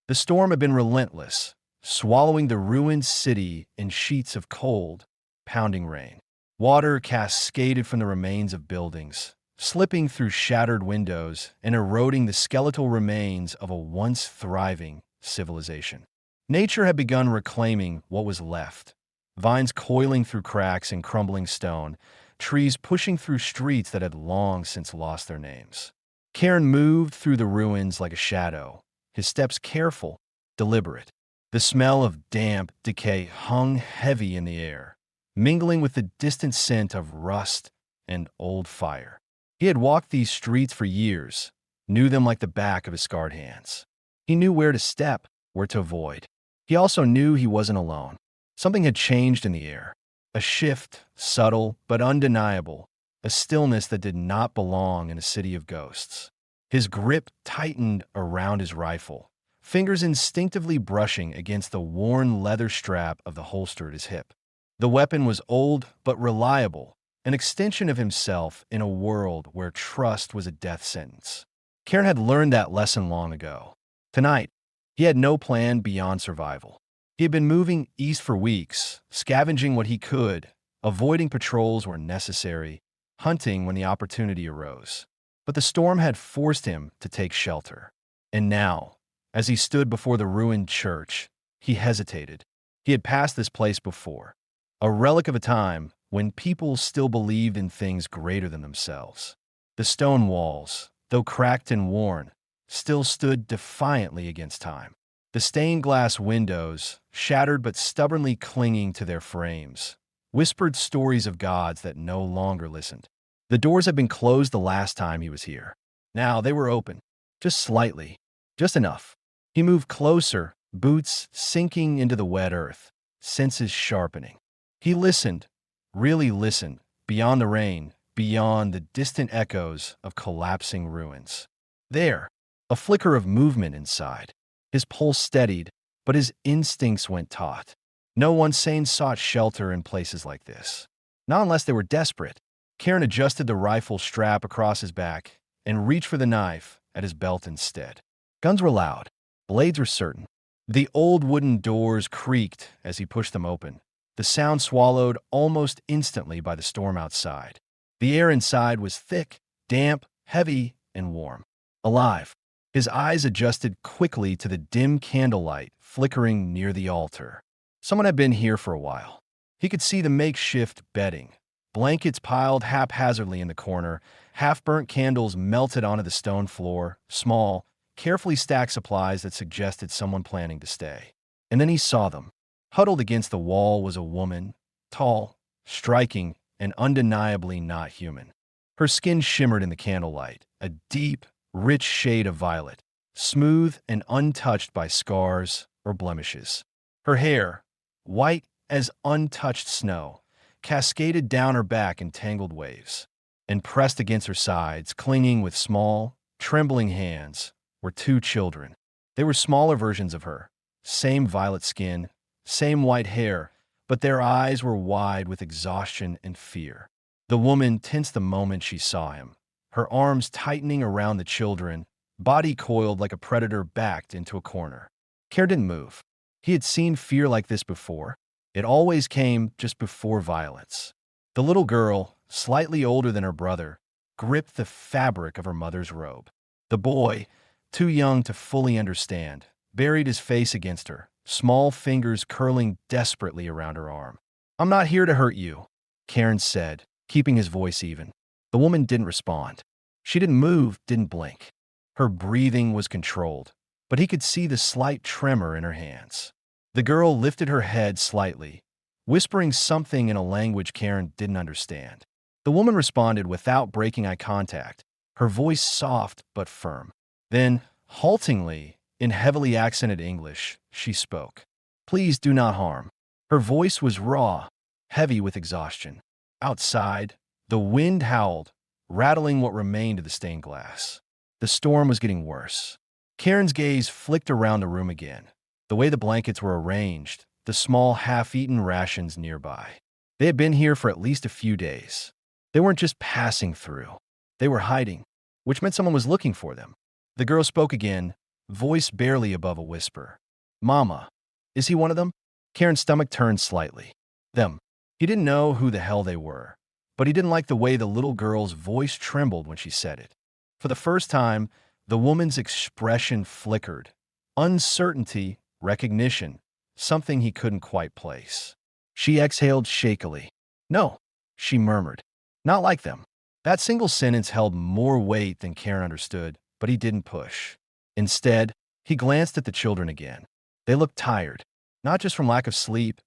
The storm had been relentless, swallowing the ruined city in sheets of cold, pounding rain. Water cascaded from the remains of buildings, slipping through shattered windows and eroding the skeletal remains of a once thriving civilization. Nature had begun reclaiming what was left. Vines coiling through cracks in crumbling stone, trees pushing through streets that had long since lost their names. Karen moved through the ruins like a shadow, his steps careful, deliberate. The smell of damp decay hung heavy in the air, mingling with the distant scent of rust and old fire. He had walked these streets for years, knew them like the back of his scarred hands. He knew where to step, where to avoid. He also knew he wasn't alone. Something had changed in the air. A shift, subtle but undeniable, a stillness that did not belong in a city of ghosts. His grip tightened around his rifle, fingers instinctively brushing against the worn leather strap of the holster at his hip. The weapon was old but reliable, an extension of himself in a world where trust was a death sentence. Karen had learned that lesson long ago. Tonight, he had no plan beyond survival. He had been moving east for weeks, scavenging what he could, avoiding patrols where necessary, hunting when the opportunity arose. But the storm had forced him to take shelter. And now, as he stood before the ruined church, he hesitated. He had passed this place before, a relic of a time when people still believed in things greater than themselves. The stone walls, though cracked and worn, still stood defiantly against time. The stained glass windows, shattered but stubbornly clinging to their frames, whispered stories of gods that no longer listened. The doors had been closed the last time he was here. Now they were open, just slightly, just enough. He moved closer, boots sinking into the wet earth, senses sharpening. He listened, really listened, beyond the rain, beyond the distant echoes of collapsing ruins. There, a flicker of movement inside. His pulse steadied, but his instincts went taut. No one sane sought shelter in places like this. Not unless they were desperate. Karen adjusted the rifle strap across his back and reached for the knife at his belt instead. Guns were loud. Blades were certain. The old wooden doors creaked as he pushed them open, the sound swallowed almost instantly by the storm outside. The air inside was thick, damp, heavy, and warm. Alive. His eyes adjusted quickly to the dim candlelight flickering near the altar. Someone had been here for a while. He could see the makeshift bedding, blankets piled haphazardly in the corner, half-burnt candles melted onto the stone floor, small, carefully stacked supplies that suggested someone planning to stay. And then he saw them. Huddled against the wall was a woman, tall, striking, and undeniably not human. Her skin shimmered in the candlelight, a deep, rich shade of violet, smooth and untouched by scars or blemishes. Her hair, white as untouched snow, cascaded down her back in tangled waves, and pressed against her sides, clinging with small, trembling hands, were two children. They were smaller versions of her, same violet skin, same white hair, but their eyes were wide with exhaustion and fear. The woman tensed the moment she saw him, her arms tightening around the children, body coiled like a predator backed into a corner. Care didn't move. He had seen fear like this before. It always came just before violence. The little girl, slightly older than her brother, gripped the fabric of her mother's robe. The boy, too young to fully understand, buried his face against her, small fingers curling desperately around her arm. "I'm not here to hurt you," Karen said, keeping his voice even. The woman didn't respond. She didn't move, didn't blink. Her breathing was controlled, but he could see the slight tremor in her hands. The girl lifted her head slightly, whispering something in a language Karen didn't understand. The woman responded without breaking eye contact, her voice soft but firm. Then, haltingly, in heavily accented English, she spoke. "Please do not harm." Her voice was raw, heavy with exhaustion. Outside, the wind howled, rattling what remained of the stained glass. The storm was getting worse. Karen's gaze flicked around the room again, the way the blankets were arranged, the small half-eaten rations nearby. They had been here for at least a few days. They weren't just passing through. They were hiding, which meant someone was looking for them. The girl spoke again, voice barely above a whisper. Mama, is he one of them? Karen's stomach turned slightly. Them. He didn't know who the hell they were, but he didn't like the way the little girl's voice trembled when she said it. For the first time, the woman's expression flickered. Uncertainty, recognition, something he couldn't quite place. She exhaled shakily. No, she murmured. Not like them. That single sentence held more weight than Karen understood, but he didn't push. Instead, he glanced at the children again. They looked tired, not just from lack of sleep,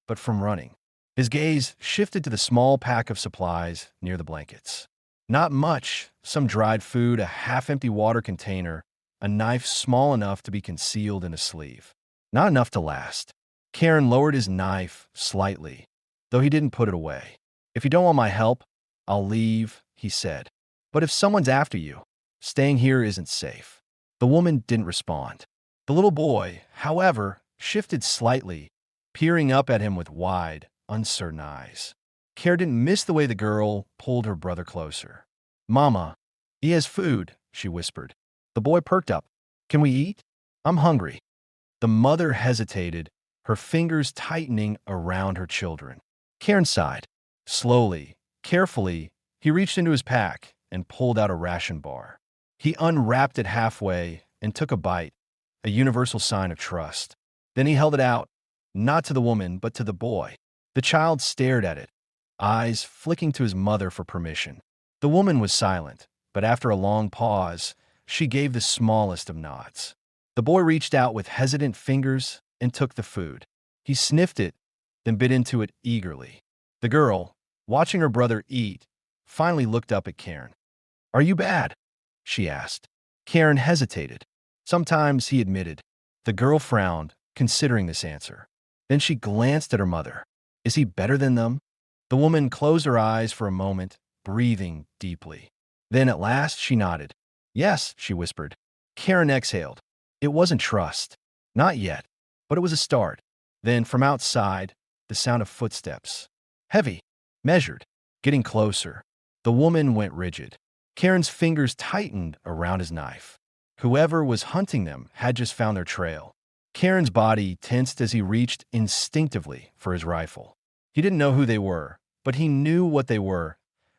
but from running. His gaze shifted to the small pack of supplies near the blankets. Not much, some dried food, a half-empty water container, a knife small enough to be concealed in a sleeve. Not enough to last. Karen lowered his knife slightly, though he didn't put it away. If you don't want my help, I'll leave, he said. But if someone's after you, staying here isn't safe. The woman didn't respond. The little boy, however, shifted slightly, peering up at him with wide, uncertain eyes. Karen didn't miss the way the girl pulled her brother closer. Mama, he has food, she whispered. The boy perked up. Can we eat? I'm hungry. The mother hesitated, her fingers tightening around her children. Karen sighed. Slowly, carefully, he reached into his pack and pulled out a ration bar. He unwrapped it halfway and took a bite, a universal sign of trust. Then he held it out, not to the woman, but to the boy. The child stared at it, eyes flicking to his mother for permission. The woman was silent, but after a long pause, she gave the smallest of nods. The boy reached out with hesitant fingers and took the food. He sniffed it, then bit into it eagerly. The girl, watching her brother eat, finally looked up at Karen. Are you bad? She asked. Karen hesitated. Sometimes, he admitted. The girl frowned, considering this answer. Then she glanced at her mother. Is he better than them? The woman closed her eyes for a moment, breathing deeply. Then at last she nodded. Yes, she whispered. Karen exhaled. It wasn't trust. Not yet. But it was a start. Then from outside, the sound of footsteps. Heavy, measured, getting closer. The woman went rigid. Karen's fingers tightened around his knife. Whoever was hunting them had just found their trail. Karen's body tensed as he reached instinctively for his rifle. He didn't know who they were, but he knew what they were.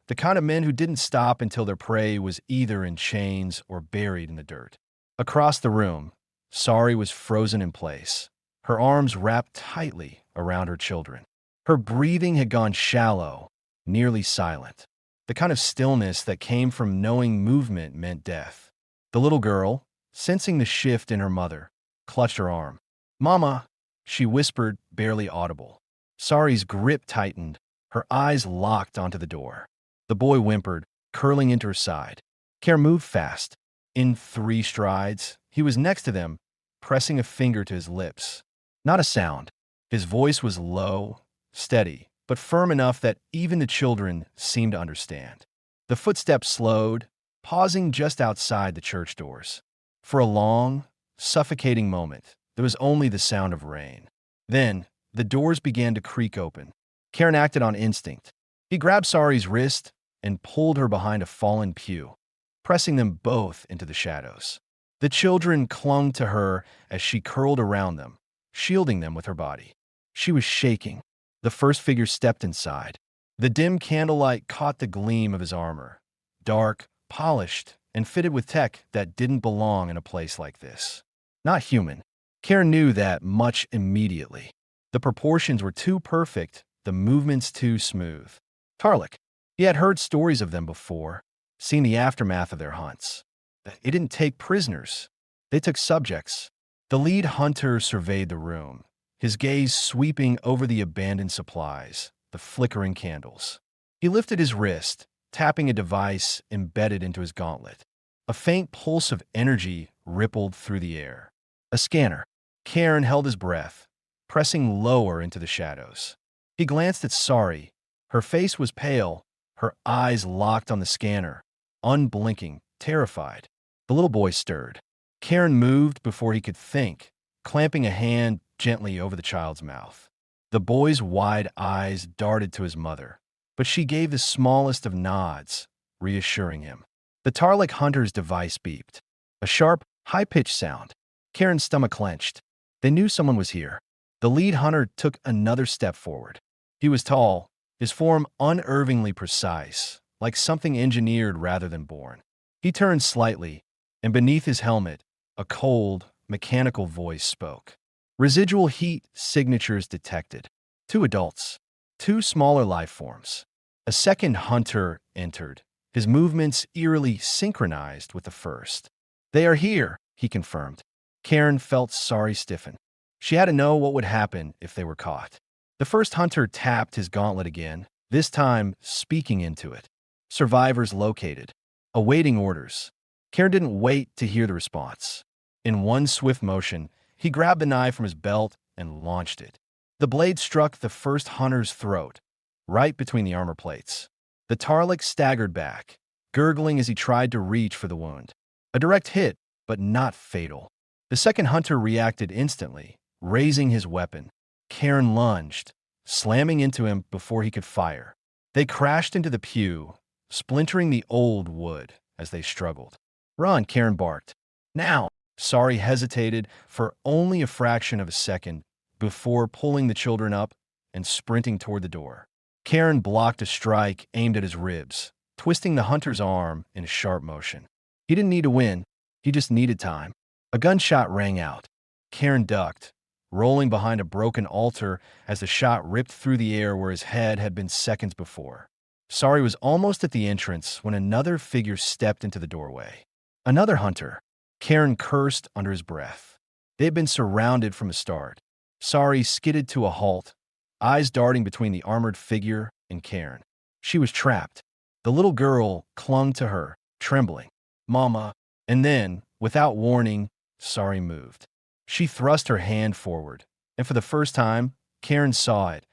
The kind of men who didn't stop until their prey was either in chains or buried in the dirt. Across the room, Sari was frozen in place, her arms wrapped tightly around her children. Her breathing had gone shallow, nearly silent, the kind of stillness that came from knowing movement meant death. The little girl, sensing the shift in her mother, clutched her arm. Mama, she whispered, barely audible. Sari's grip tightened, her eyes locked onto the door. The boy whimpered, curling into her side. Karen moved fast. In 3 strides, he was next to them, pressing a finger to his lips. Not a sound. His voice was low, steady, but firm enough that even the children seemed to understand. The footsteps slowed, pausing just outside the church doors. For a long, suffocating moment, there was only the sound of rain. Then, the doors began to creak open. Karen acted on instinct. He grabbed Sari's wrist and pulled her behind a fallen pew, pressing them both into the shadows. The children clung to her as she curled around them, shielding them with her body. She was shaking. The first figure stepped inside. The dim candlelight caught the gleam of his armor, dark, polished, and fitted with tech that didn't belong in a place like this. Not human. Karen knew that much immediately. The proportions were too perfect, the movements too smooth. Tarlik. He had heard stories of them before, seen the aftermath of their hunts. They didn't take prisoners. They took subjects. The lead hunter surveyed the room, his gaze sweeping over the abandoned supplies, the flickering candles. He lifted his wrist, tapping a device embedded into his gauntlet. A faint pulse of energy rippled through the air. A scanner. Karen held his breath, pressing lower into the shadows. He glanced at Sari. Her face was pale, her eyes locked on the scanner, unblinking, terrified. The little boy stirred. Karen moved before he could think, clamping a hand gently over the child's mouth. The boy's wide eyes darted to his mother, but she gave the smallest of nods, reassuring him. The Tarlik hunter's device beeped. A sharp, High-pitched sound. Karen's stomach clenched. They knew someone was here. The lead hunter took another step forward. He was tall, his form unervingly precise, like something engineered rather than born. He turned slightly, and beneath his helmet, a cold, mechanical voice spoke. Residual heat signatures detected. 2 adults. 2 smaller life forms. A second hunter entered, his movements eerily synchronized with the first. They are here, he confirmed. Karen felt sorry stiffen. She had to know what would happen if they were caught. The first hunter tapped his gauntlet again, this time speaking into it. Survivors located. Awaiting orders. Karen didn't wait to hear the response. In one swift motion, he grabbed the knife from his belt and launched it. The blade struck the first hunter's throat, right between the armor plates. The Tarlik staggered back, gurgling as he tried to reach for the wound. A direct hit, but not fatal. The second hunter reacted instantly, raising his weapon. Karen lunged, slamming into him before he could fire. They crashed into the pew, splintering the old wood as they struggled. Run, Karen barked. Now! Sari hesitated for only a fraction of a second before pulling the children up and sprinting toward the door. Karen blocked a strike aimed at his ribs, twisting the hunter's arm in a sharp motion. He didn't need to win, he just needed time. A gunshot rang out. Karen ducked, rolling behind a broken altar as the shot ripped through the air where his head had been seconds before. Sari was almost at the entrance when another figure stepped into the doorway. Another hunter. Karen cursed under his breath. They had been surrounded from the start. Sari skidded to a halt, eyes darting between the armored figure and Karen. She was trapped. The little girl clung to her, trembling. Mama. And then, without warning, Sari moved. She thrust her hand forward, and for the first time, Karen saw it,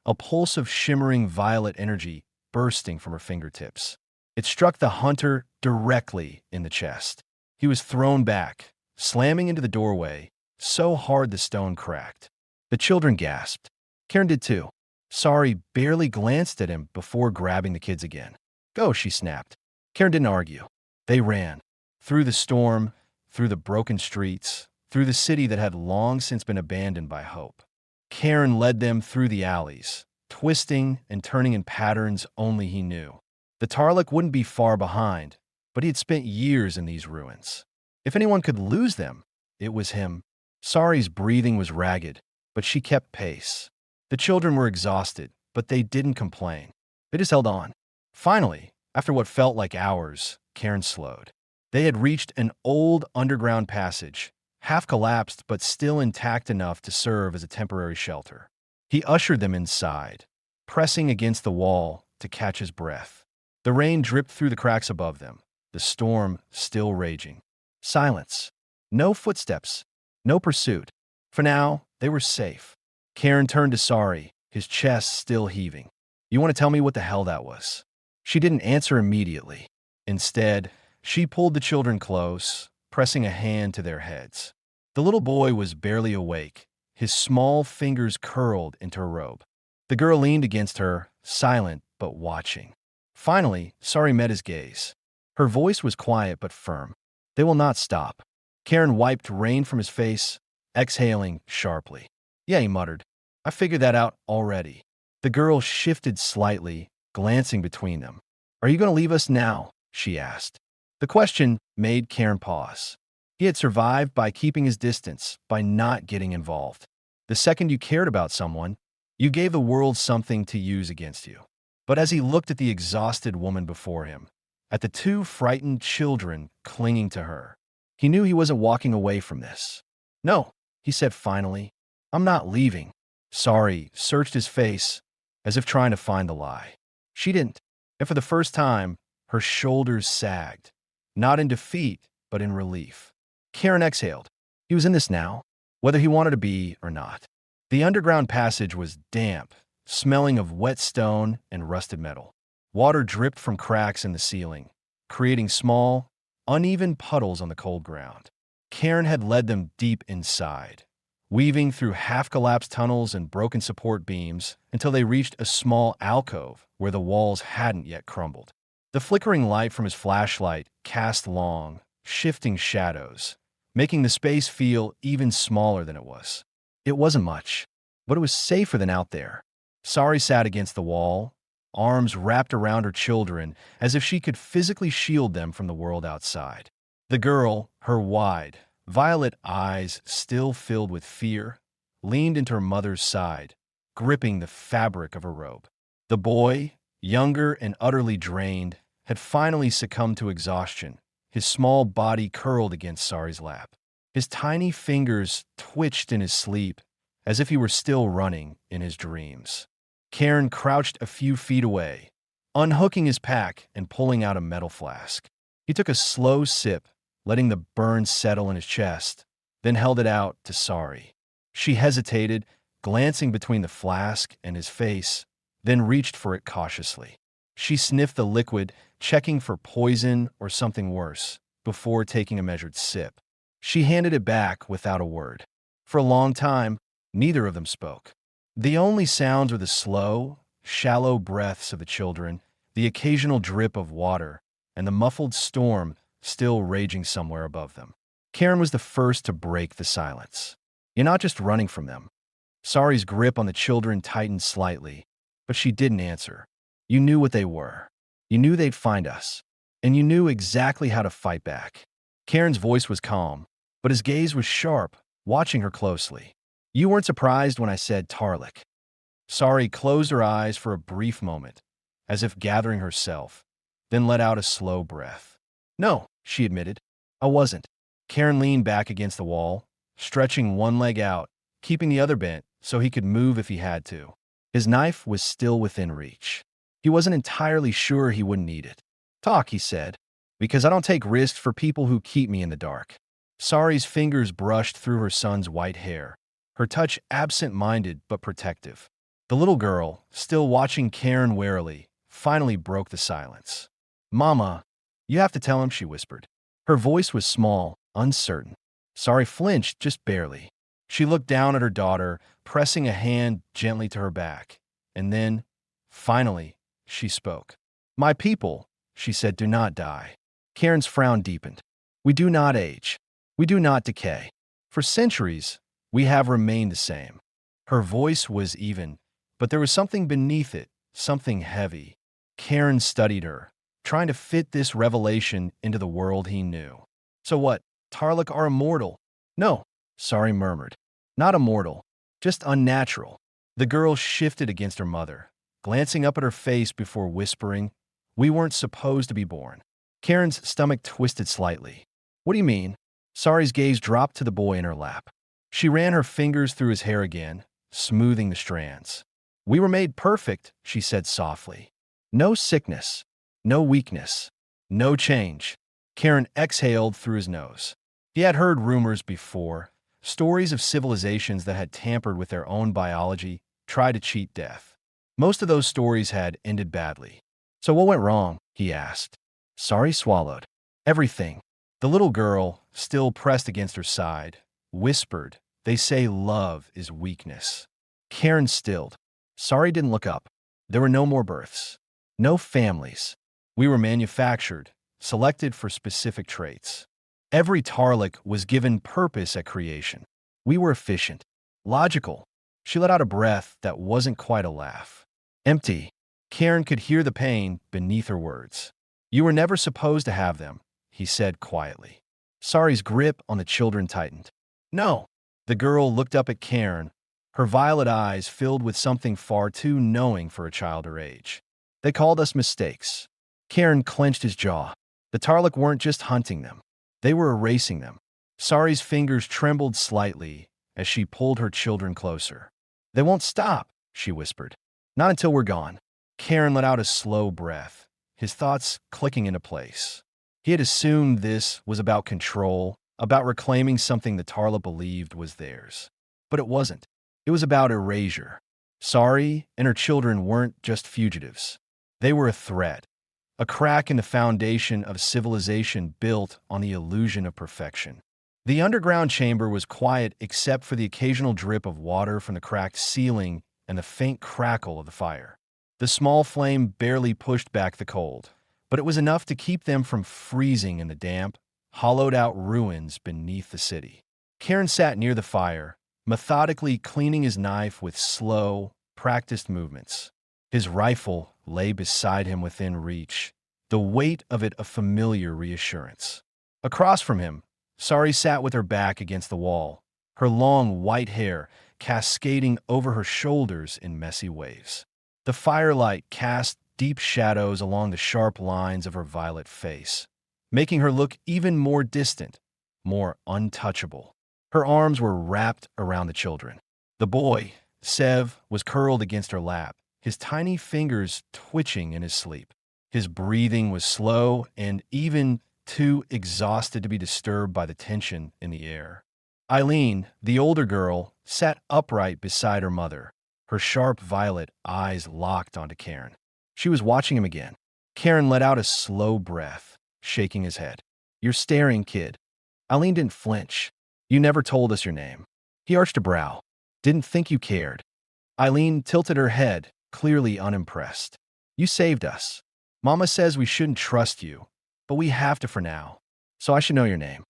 a pulse of shimmering violet energy bursting from her fingertips. It struck the hunter directly in the chest. He was thrown back, slamming into the doorway, so hard the stone cracked. The children gasped. Karen did too. Sari barely glanced at him before grabbing the kids again. Go, she snapped. Karen didn't argue. They ran. Through the storm, through the broken streets, through the city that had long since been abandoned by hope. Karen led them through the alleys, twisting and turning in patterns only he knew. The Tarlik wouldn't be far behind, but he had spent years in these ruins. If anyone could lose them, it was him. Sari's breathing was ragged, but she kept pace. The children were exhausted, but they didn't complain. They just held on. Finally, after what felt like hours, Karen slowed. They had reached an old underground passage, half collapsed but still intact enough to serve as a temporary shelter. He ushered them inside, pressing against the wall to catch his breath. The rain dripped through the cracks above them, the storm still raging. Silence. No footsteps. No pursuit. For now, they were safe. Karen turned to Sari, his chest still heaving. You want to tell me what the hell that was? She didn't answer immediately. Instead, she pulled the children close, pressing a hand to their heads. The little boy was barely awake, his small fingers curled into her robe. The girl leaned against her, silent but watching. Finally, Sari met his gaze. Her voice was quiet but firm. They will not stop. Karen wiped rain from his face, exhaling sharply. Yeah, he muttered. I figured that out already. The girl shifted slightly, glancing between them. Are you going to leave us now? She asked. The question made Karen pause. He had survived by keeping his distance, by not getting involved. The second you cared about someone, you gave the world something to use against you. But as he looked at the exhausted woman before him, at the 2 frightened children clinging to her, he knew he wasn't walking away from this. No, he said finally. I'm not leaving. Sari searched his face, as if trying to find the lie. She didn't, and for the first time, her shoulders sagged, not in defeat, but in relief. Karen exhaled. He was in this now, whether he wanted to be or not. The underground passage was damp, smelling of wet stone and rusted metal. Water dripped from cracks in the ceiling, creating small, uneven puddles on the cold ground. Karen had led them deep inside, weaving through half-collapsed tunnels and broken support beams until they reached a small alcove where the walls hadn't yet crumbled. The flickering light from his flashlight cast long, shifting shadows, making the space feel even smaller than it was. It wasn't much, but it was safer than out there. Sari sat against the wall, arms wrapped around her children as if she could physically shield them from the world outside. The girl, her wide, violet eyes still filled with fear, leaned into her mother's side, gripping the fabric of her robe. The boy, younger and utterly drained, had finally succumbed to exhaustion, his small body curled against Sari's lap. His tiny fingers twitched in his sleep, as if he were still running in his dreams. Karen crouched a few feet away, unhooking his pack and pulling out a metal flask. He took a slow sip, letting the burn settle in his chest, then held it out to Sari. She hesitated, glancing between the flask and his face, then reached for it cautiously. She sniffed the liquid, checking for poison or something worse, before taking a measured sip. She handed it back without a word. For a long time, neither of them spoke. The only sounds were the slow, shallow breaths of the children, the occasional drip of water, and the muffled storm still raging somewhere above them. Karen was the first to break the silence. "You're not just running from them." Sari's grip on the children tightened slightly, but she didn't answer. "You knew what they were. You knew they'd find us. And you knew exactly how to fight back." Karen's voice was calm, but his gaze was sharp, watching her closely. "You weren't surprised when I said Tarlik." Sari closed her eyes for a brief moment, as if gathering herself, then let out a slow breath. "No," she admitted. "I wasn't." Karen leaned back against the wall, stretching one leg out, keeping the other bent so he could move if he had to. His knife was still within reach. He wasn't entirely sure he wouldn't need it. "Talk," he said, "because I don't take risks for people who keep me in the dark." Sari's fingers brushed through her son's white hair, her touch absent-minded but protective. The little girl, still watching Karen warily, finally broke the silence. "Mama, you have to tell him," she whispered. Her voice was small, uncertain. Sari flinched just barely. She looked down at her daughter, pressing a hand gently to her back. And then, finally, she spoke. "My people," she said, "do not die." Karen's frown deepened. "We do not age. We do not decay. For centuries, we have remained the same." Her voice was even, but there was something beneath it, something heavy. Karen studied her, trying to fit this revelation into the world he knew. "So what, Tarlik are immortal?" "No," Sari murmured. "Not immortal, just unnatural." The girl shifted against her mother, glancing up at her face before whispering, "We weren't supposed to be born." Karen's stomach twisted slightly. "What do you mean?" Sari's gaze dropped to the boy in her lap. She ran her fingers through his hair again, smoothing the strands. "We were made perfect," she said softly. "No sickness, no weakness, no change." Karen exhaled through his nose. He had heard rumors before, stories of civilizations that had tampered with their own biology, tried to cheat death. Most of those stories had ended badly. "So what went wrong?" he asked. Sari swallowed. "Everything." The little girl, still pressed against her side, whispered, "They say love is weakness." Karen stilled. Sari didn't look up. There were no more births. No families. We were manufactured, selected for specific traits. Every Tarlik was given purpose at creation. We were efficient, logical. She let out a breath that wasn't quite a laugh. "Empty." Karen could hear the pain beneath her words. "You were never supposed to have them," he said quietly. Sari's grip on the children tightened. "No." The girl looked up at Karen, her violet eyes filled with something far too knowing for a child her age. "They called us mistakes." Karen clenched his jaw. The Tarlik weren't just hunting them. They were erasing them. Sari's fingers trembled slightly as she pulled her children closer. "They won't stop," she whispered. "Not until we're gone." Karen let out a slow breath, his thoughts clicking into place. He had assumed this was about control, about reclaiming something the Tarla believed was theirs. But it wasn't. It was about erasure. Sari and her children weren't just fugitives. They were a threat, a crack in the foundation of civilization built on the illusion of perfection. The underground chamber was quiet except for the occasional drip of water from the cracked ceiling and the faint crackle of the fire. The small flame barely pushed back the cold, but it was enough to keep them from freezing in the damp, hollowed-out ruins beneath the city. Karen sat near the fire, methodically cleaning his knife with slow, practiced movements. His rifle lay beside him within reach, the weight of it a familiar reassurance. Across from him, Sari sat with her back against the wall, her long white hair cascading over her shoulders in messy waves. The firelight cast deep shadows along the sharp lines of her violet face, making her look even more distant, more untouchable. Her arms were wrapped around the children. The boy, Sev, was curled against her lap, his tiny fingers twitching in his sleep. His breathing was slow and even too exhausted to be disturbed by the tension in the air. Eileen, the older girl, sat upright beside her mother, her sharp violet eyes locked onto Karen. She was watching him again. Karen let out a slow breath, shaking his head. "You're staring, kid." Eileen didn't flinch. "You never told us your name." He arched a brow. "Didn't think you cared." Eileen tilted her head, clearly unimpressed. "You saved us. Mama says we shouldn't trust you, but we have to for now, so I should know your name."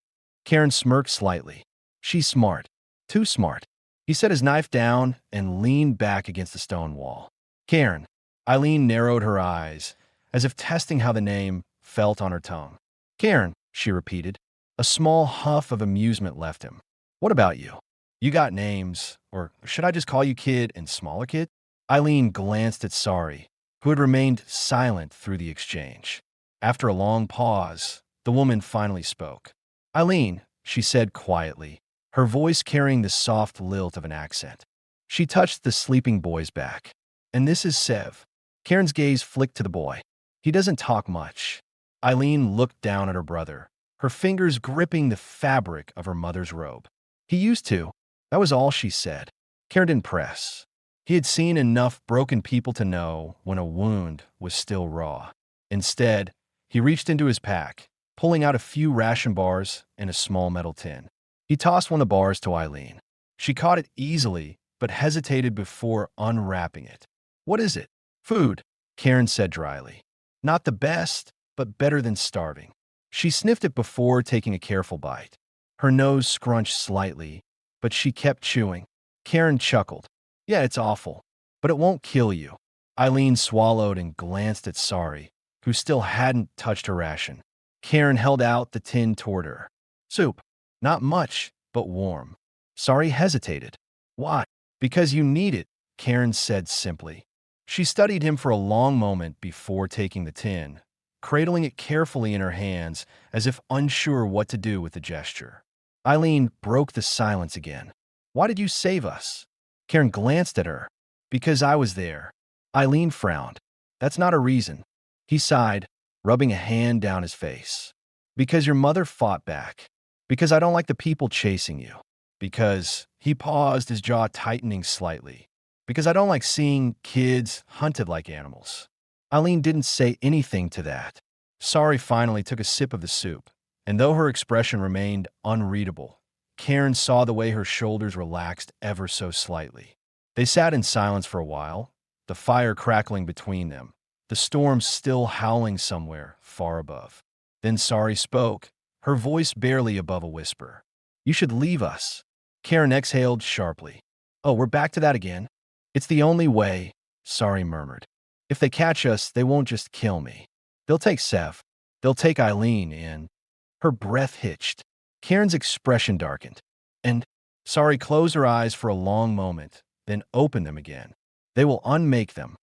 Karen smirked slightly. "She's smart. Too smart." He set his knife down and leaned back against the stone wall. "Karen." Eileen narrowed her eyes, as if testing how the name felt on her tongue. "Karen," she repeated. A small huff of amusement left him. "What about you? You got names, or should I just call you kid and smaller kid?" Eileen glanced at Sari, who had remained silent through the exchange. After a long pause, the woman finally spoke. "Eileen," she said quietly, her voice carrying the soft lilt of an accent. She touched the sleeping boy's back. "And this is Sev." Karen's gaze flicked to the boy. "He doesn't talk much." Eileen looked down at her brother, her fingers gripping the fabric of her mother's robe. "He used to." That was all she said. Karen didn't press. He had seen enough broken people to know when a wound was still raw. Instead, he reached into his pack, pulling out a few ration bars and a small metal tin. He tossed one of the bars to Eileen. She caught it easily, but hesitated before unwrapping it. "What is it?" "Food," Karen said dryly. "Not the best, but better than starving." She sniffed it before taking a careful bite. Her nose scrunched slightly, but she kept chewing. Karen chuckled. "Yeah, it's awful, but it won't kill you." Eileen swallowed and glanced at Sari, who still hadn't touched her ration. Karen held out the tin toward her. "Soup. Not much, but warm." Sari hesitated. "Why?" "Because you need it," Karen said simply. She studied him for a long moment before taking the tin, cradling it carefully in her hands as if unsure what to do with the gesture. Eileen broke the silence again. "Why did you save us?" Karen glanced at her. "Because I was there." Eileen frowned. "That's not a reason." He sighed, rubbing a hand down his face. "Because your mother fought back. Because I don't like the people chasing you. Because," he paused, his jaw tightening slightly, "because I don't like seeing kids hunted like animals." Eileen didn't say anything to that. Sari finally took a sip of the soup, and though her expression remained unreadable, Karen saw the way her shoulders relaxed ever so slightly. They sat in silence for a while, the fire crackling between them, the storm still howling somewhere far above. Then Sari spoke, her voice barely above a whisper. "You should leave us." Karen exhaled sharply. "Oh, we're back to that again?" "It's the only way," Sari murmured. "If they catch us, they won't just kill me. They'll take Sev. They'll take Eileen in." Her breath hitched. Karen's expression darkened. "And," Sari closed her eyes for a long moment, then opened them again. "They will unmake them."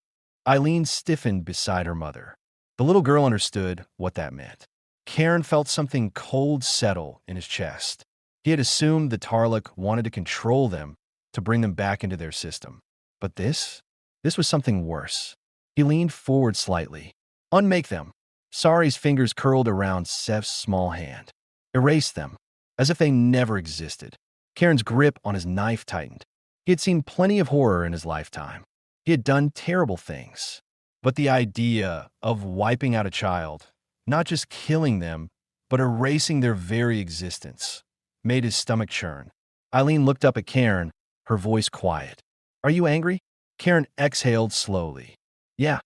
Eileen stiffened beside her mother. The little girl understood what that meant. Karen felt something cold settle in his chest. He had assumed the Tarlok wanted to control them, to bring them back into their system. But this was something worse. He leaned forward slightly. "Unmake them." Sari's fingers curled around Sev's small hand. "Erase them, as if they never existed." Karen's grip on his knife tightened. He had seen plenty of horror in his lifetime. He had done terrible things. But the idea of wiping out a child, not just killing them, but erasing their very existence, made his stomach churn. Eileen looked up at Karen, her voice quiet. "Are you angry?" Karen exhaled slowly. "Yeah."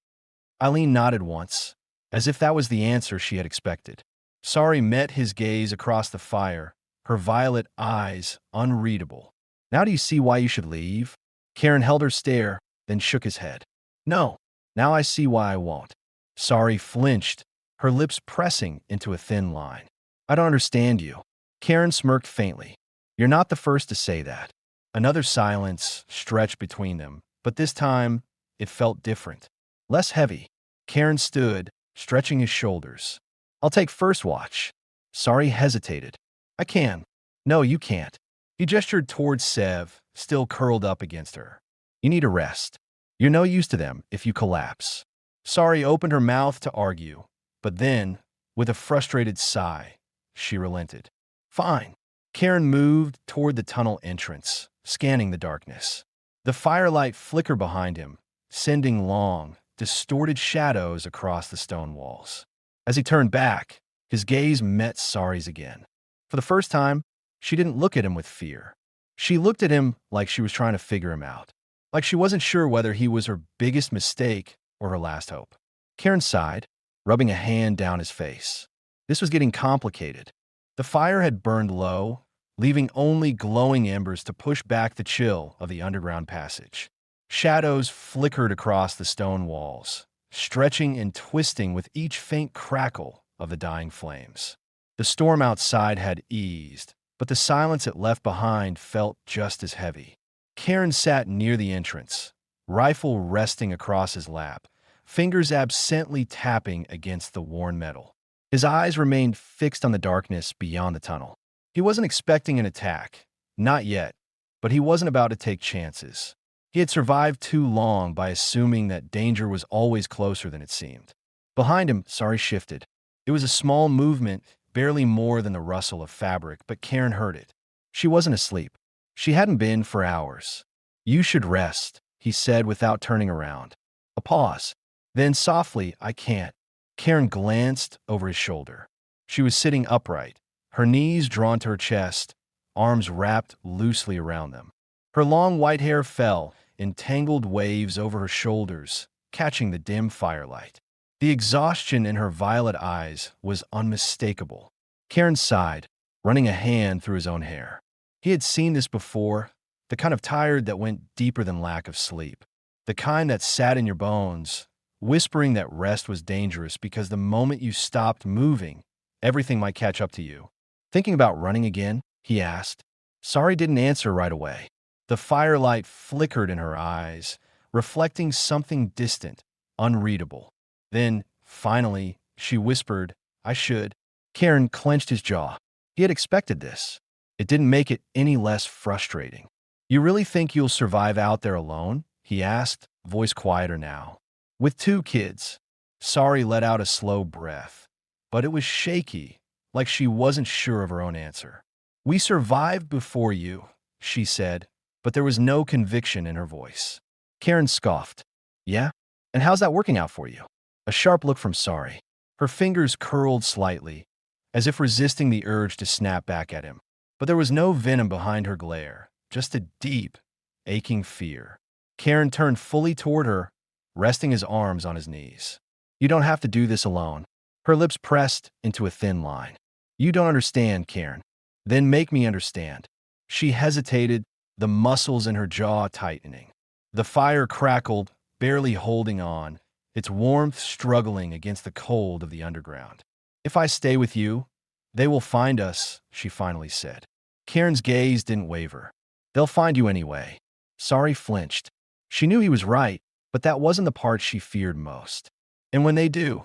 Eileen nodded once, as if that was the answer she had expected. Sari met his gaze across the fire, her violet eyes unreadable. Now do you see why you should leave? Karen held her stare, then shook his head. No, now I see why I won't. Sari flinched, her lips pressing into a thin line. I don't understand you. Karen smirked faintly. You're not the first to say that. Another silence stretched between them, but this time it felt different. Less heavy. Karen stood, stretching his shoulders. I'll take first watch. Sari hesitated. I can. No, you can't. He gestured towards Sev, still curled up against her. You need a rest. You're no use to them if you collapse. Sari opened her mouth to argue, but then, with a frustrated sigh, she relented. Fine. Karen moved toward the tunnel entrance, scanning the darkness. The firelight flickered behind him, sending long, distorted shadows across the stone walls. As he turned back, his gaze met Sari's again. For the first time, she didn't look at him with fear. She looked at him like she was trying to figure him out, like she wasn't sure whether he was her biggest mistake or her last hope. Karen sighed, rubbing a hand down his face. This was getting complicated. The fire had burned low, leaving only glowing embers to push back the chill of the underground passage. Shadows flickered across the stone walls, stretching and twisting with each faint crackle of the dying flames. The storm outside had eased, but the silence it left behind felt just as heavy. Karen sat near the entrance, rifle resting across his lap, fingers absently tapping against the worn metal. His eyes remained fixed on the darkness beyond the tunnel. He wasn't expecting an attack, not yet, but he wasn't about to take chances. He had survived too long by assuming that danger was always closer than it seemed. Behind him, Sari shifted. It was a small movement, barely more than the rustle of fabric, but Karen heard it. She wasn't asleep. She hadn't been for hours. You should rest, he said without turning around. A pause. Then softly, I can't. Karen glanced over his shoulder. She was sitting upright, her knees drawn to her chest, arms wrapped loosely around them. Her long white hair fell in tangled waves over her shoulders, catching the dim firelight. The exhaustion in her violet eyes was unmistakable. Karen sighed, running a hand through his own hair. He had seen this before, the kind of tired that went deeper than lack of sleep, the kind that sat in your bones, whispering that rest was dangerous because the moment you stopped moving, everything might catch up to you. Thinking about running again? He asked. Sari didn't answer right away. The firelight flickered in her eyes, reflecting something distant, unreadable. Then, finally, she whispered, I should. Karen clenched his jaw. He had expected this. It didn't make it any less frustrating. You really think you'll survive out there alone? He asked, voice quieter now. With 2 kids. Sari let out a slow breath, but it was shaky, like she wasn't sure of her own answer. We survived before you, she said, but there was no conviction in her voice. Karen scoffed. Yeah? And how's that working out for you? A sharp look from Sari. Her fingers curled slightly, as if resisting the urge to snap back at him. But there was no venom behind her glare, just a deep, aching fear. Karen turned fully toward her, resting his arms on his knees. You don't have to do this alone. Her lips pressed into a thin line. You don't understand, Karen. Then make me understand. She hesitated, the muscles in her jaw tightening. The fire crackled, barely holding on, its warmth struggling against the cold of the underground. If I stay with you, they will find us, she finally said. Karen's gaze didn't waver. They'll find you anyway. Sari flinched. She knew he was right, but that wasn't the part she feared most. And when they do,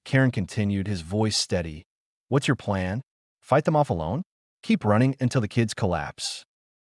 Karen continued, his voice steady. What's your plan? Fight them off alone? Keep running until the kids collapse.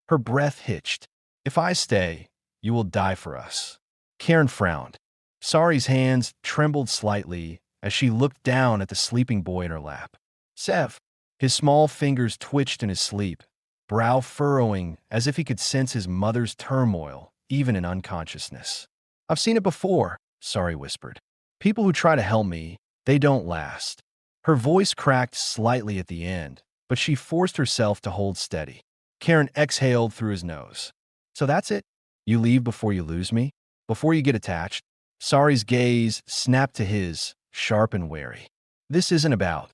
Her breath hitched. If I stay, you will die for us. Karen frowned. Sari's hands trembled slightly as she looked down at the sleeping boy in her lap. Sev. His small fingers twitched in his sleep, brow furrowing as if he could sense his mother's turmoil, even in unconsciousness. I've seen it before, Sari whispered. People who try to help me, they don't last. Her voice cracked slightly at the end, but she forced herself to hold steady. Karen exhaled through his nose. So that's it? You leave before you lose me? Before you get attached? Sari's gaze snapped to his, sharp and wary. This isn't about.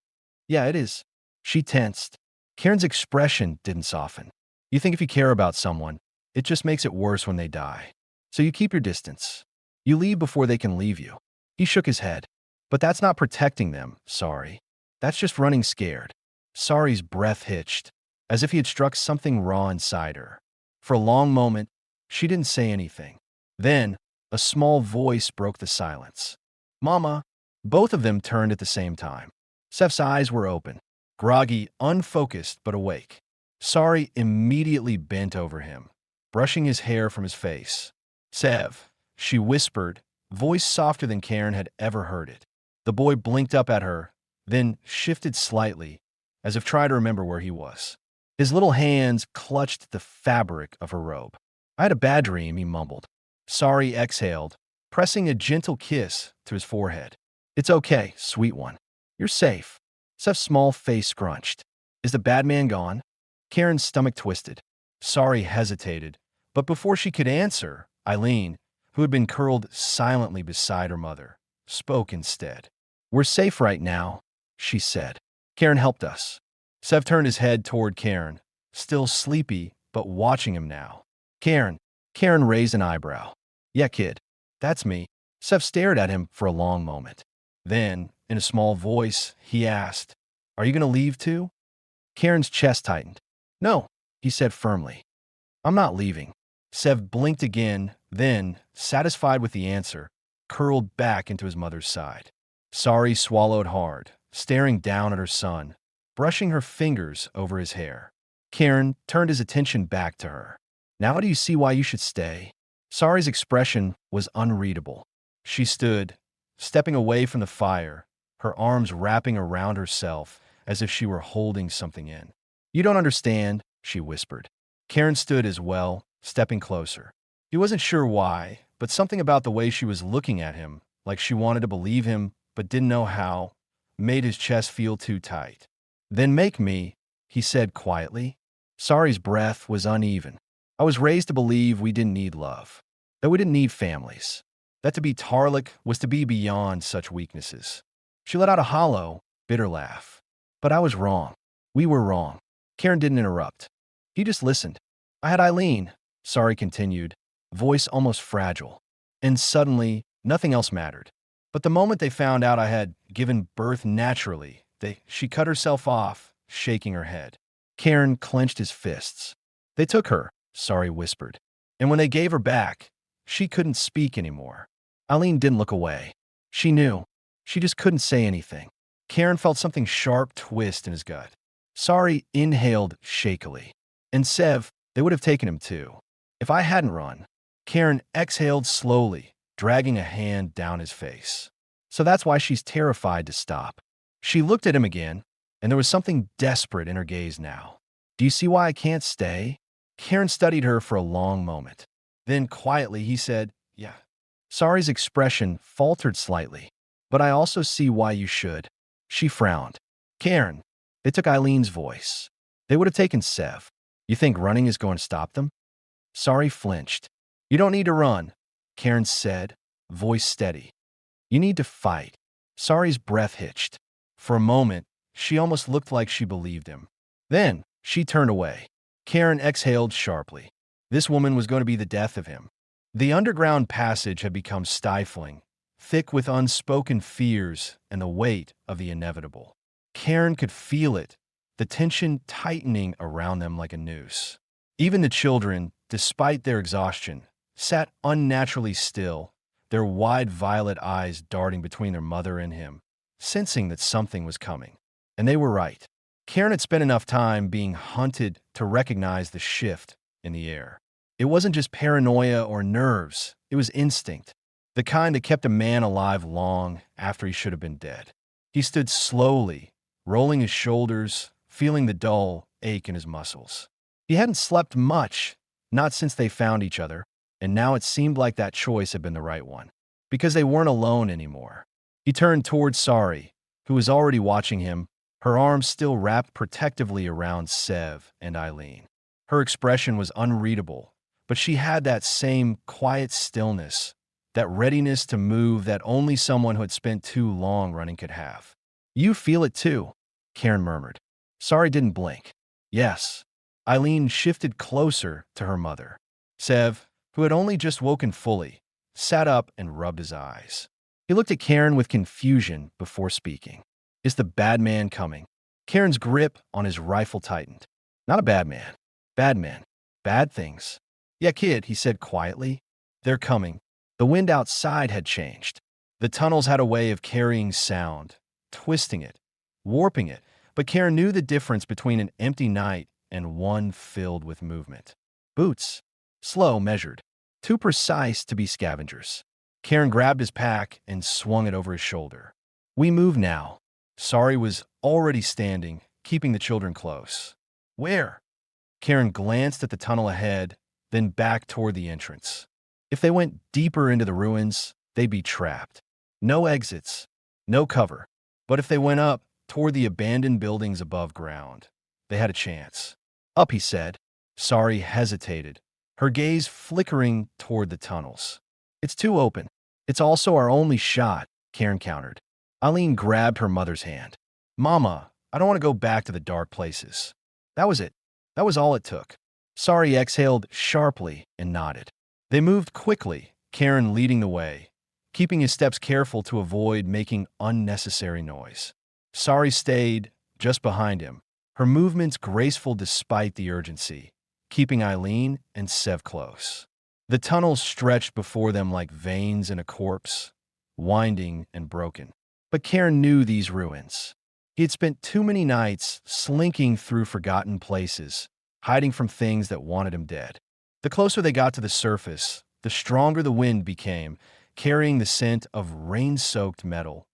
Yeah, it is. She tensed. Karen's expression didn't soften. You think if you care about someone, it just makes it worse when they die. So you keep your distance. You leave before they can leave you. He shook his head. But that's not protecting them, sorry. That's just running scared. Sorry's breath hitched, as if he had struck something raw inside her. For a long moment, she didn't say anything. Then, a small voice broke the silence. Mama. Both of them turned at the same time. Seth's eyes were open, groggy, unfocused, but awake. Sari immediately bent over him, brushing his hair from his face. Sev, she whispered, voice softer than Karen had ever heard it. The boy blinked up at her, then shifted slightly, as if trying to remember where he was. His little hands clutched the fabric of her robe. I had a bad dream, he mumbled. Sari exhaled, pressing a gentle kiss to his forehead. It's okay, sweet one. You're safe. Seth's small face scrunched. Is the bad man gone? Karen's stomach twisted. Sari hesitated, but before she could answer, Eileen, who had been curled silently beside her mother, spoke instead. We're safe right now, she said. Karen helped us. Sev turned his head toward Karen, still sleepy, but watching him now. Karen. Karen raised an eyebrow. Yeah, kid. That's me. Sev stared at him for a long moment. Then, in a small voice, he asked, Are you going to leave too? Karen's chest tightened. No, he said firmly. I'm not leaving. Sev blinked again, then, satisfied with the answer, curled back into his mother's side. Sari swallowed hard, staring down at her son, brushing her fingers over his hair. Karen turned his attention back to her. Now do you see why you should stay? Sari's expression was unreadable. She stood, stepping away from the fire, her arms wrapping around herself as if she were holding something in. You don't understand, she whispered. Karen stood as well, stepping closer. He wasn't sure why, but something about the way she was looking at him, like she wanted to believe him but didn't know how, made his chest feel too tight. Then make me, he said quietly. Sari's breath was uneven. I was raised to believe we didn't need love, that we didn't need families, that to be Tarlik was to be beyond such weaknesses. She let out a hollow, bitter laugh. But I was wrong. We were wrong. Karen didn't interrupt. He just listened. I had Eileen, Sari continued, voice almost fragile. And suddenly, nothing else mattered. But the moment they found out I had given birth naturally, she cut herself off, shaking her head. Karen clenched his fists. They took her, Sari whispered. And when they gave her back, she couldn't speak anymore. Eileen didn't look away. She knew. She just couldn't say anything. Karen felt something sharp twist in his gut. Sari inhaled shakily. And Sev, they would have taken him too. If I hadn't run. Karen exhaled slowly, dragging a hand down his face. So that's why she's terrified to stop. She looked at him again, and there was something desperate in her gaze now. Do you see why I can't stay? Karen studied her for a long moment. Then quietly he said, Yeah. Sari's expression faltered slightly. But I also see why you should. She frowned. Karen, they took Eileen's voice. They would have taken Sev. You think running is going to stop them? Sari flinched. You don't need to run, Karen said, voice steady. You need to fight. Sari's breath hitched. For a moment, she almost looked like she believed him. Then, she turned away. Karen exhaled sharply. This woman was going to be the death of him. The underground passage had become stifling, thick with unspoken fears and the weight of the inevitable. Karen could feel it, the tension tightening around them like a noose. Even the children, despite their exhaustion, sat unnaturally still, their wide violet eyes darting between their mother and him, sensing that something was coming. And they were right. Karen had spent enough time being hunted to recognize the shift in the air. It wasn't just paranoia or nerves, it was instinct, the kind that kept a man alive long after he should have been dead. He stood slowly, rolling his shoulders, feeling the dull ache in his muscles. He hadn't slept much, not since they found each other, and now it seemed like that choice had been the right one, because they weren't alone anymore. He turned toward Sari, who was already watching him, her arms still wrapped protectively around Sev and Eileen. Her expression was unreadable, but she had that same quiet stillness, that readiness to move that only someone who had spent too long running could have. You feel it too, Karen murmured. Sari didn't blink. Yes. Eileen shifted closer to her mother. Sev, who had only just woken fully, sat up and rubbed his eyes. He looked at Karen with confusion before speaking. Is the bad man coming? Karen's grip on his rifle tightened. Not a bad man. Bad men. Bad things. Yeah, kid, he said quietly. They're coming. The wind outside had changed. The tunnels had a way of carrying sound, twisting it, warping it, but Karen knew the difference between an empty night and one filled with movement. Boots. Slow, measured. Too precise to be scavengers. Karen grabbed his pack and swung it over his shoulder. We move now. Sari was already standing, keeping the children close. Where? Karen glanced at the tunnel ahead, then back toward the entrance. If they went deeper into the ruins, they'd be trapped. No exits, no cover. But if they went up toward the abandoned buildings above ground, they had a chance. Up, he said. Sari hesitated, her gaze flickering toward the tunnels. It's too open. It's also our only shot, Karen countered. Eileen grabbed her mother's hand. Mama, I don't want to go back to the dark places. That was it. That was all it took. Sari exhaled sharply and nodded. They moved quickly, Karen leading the way, keeping his steps careful to avoid making unnecessary noise. Sari stayed just behind him, her movements graceful despite the urgency, keeping Eileen and Sev close. The tunnels stretched before them like veins in a corpse, winding and broken. But Karen knew these ruins. He had spent too many nights slinking through forgotten places, hiding from things that wanted him dead. The closer they got to the surface, the stronger the wind became, carrying the scent of rain-soaked metal,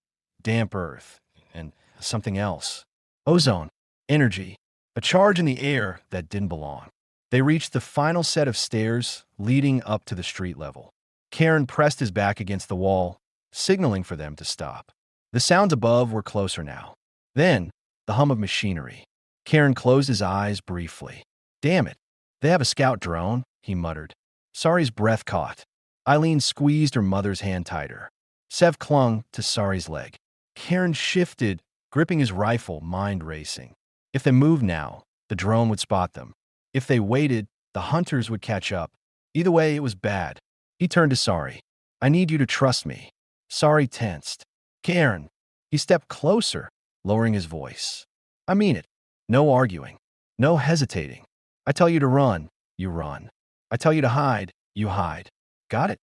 damp earth, and something else. Ozone, energy, a charge in the air that didn't belong. They reached the final set of stairs leading up to the street level. Karen pressed his back against the wall, signaling for them to stop. The sounds above were closer now. Then, the hum of machinery. Karen closed his eyes briefly. Damn it. They have a scout drone, he muttered. Sari's breath caught. Eileen squeezed her mother's hand tighter. Sev clung to Sari's leg. Karen shifted, gripping his rifle, mind racing. If they moved now, the drone would spot them. If they waited, the hunters would catch up. Either way, it was bad. He turned to Sari. I need you to trust me. Sari tensed. Karen. He stepped closer, lowering his voice. I mean it. No arguing. No hesitating. I tell you to run, you run. I tell you to hide, you hide. Got it?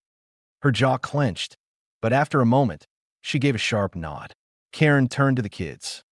Her jaw clenched, but after a moment, she gave a sharp nod. Karen turned to the kids.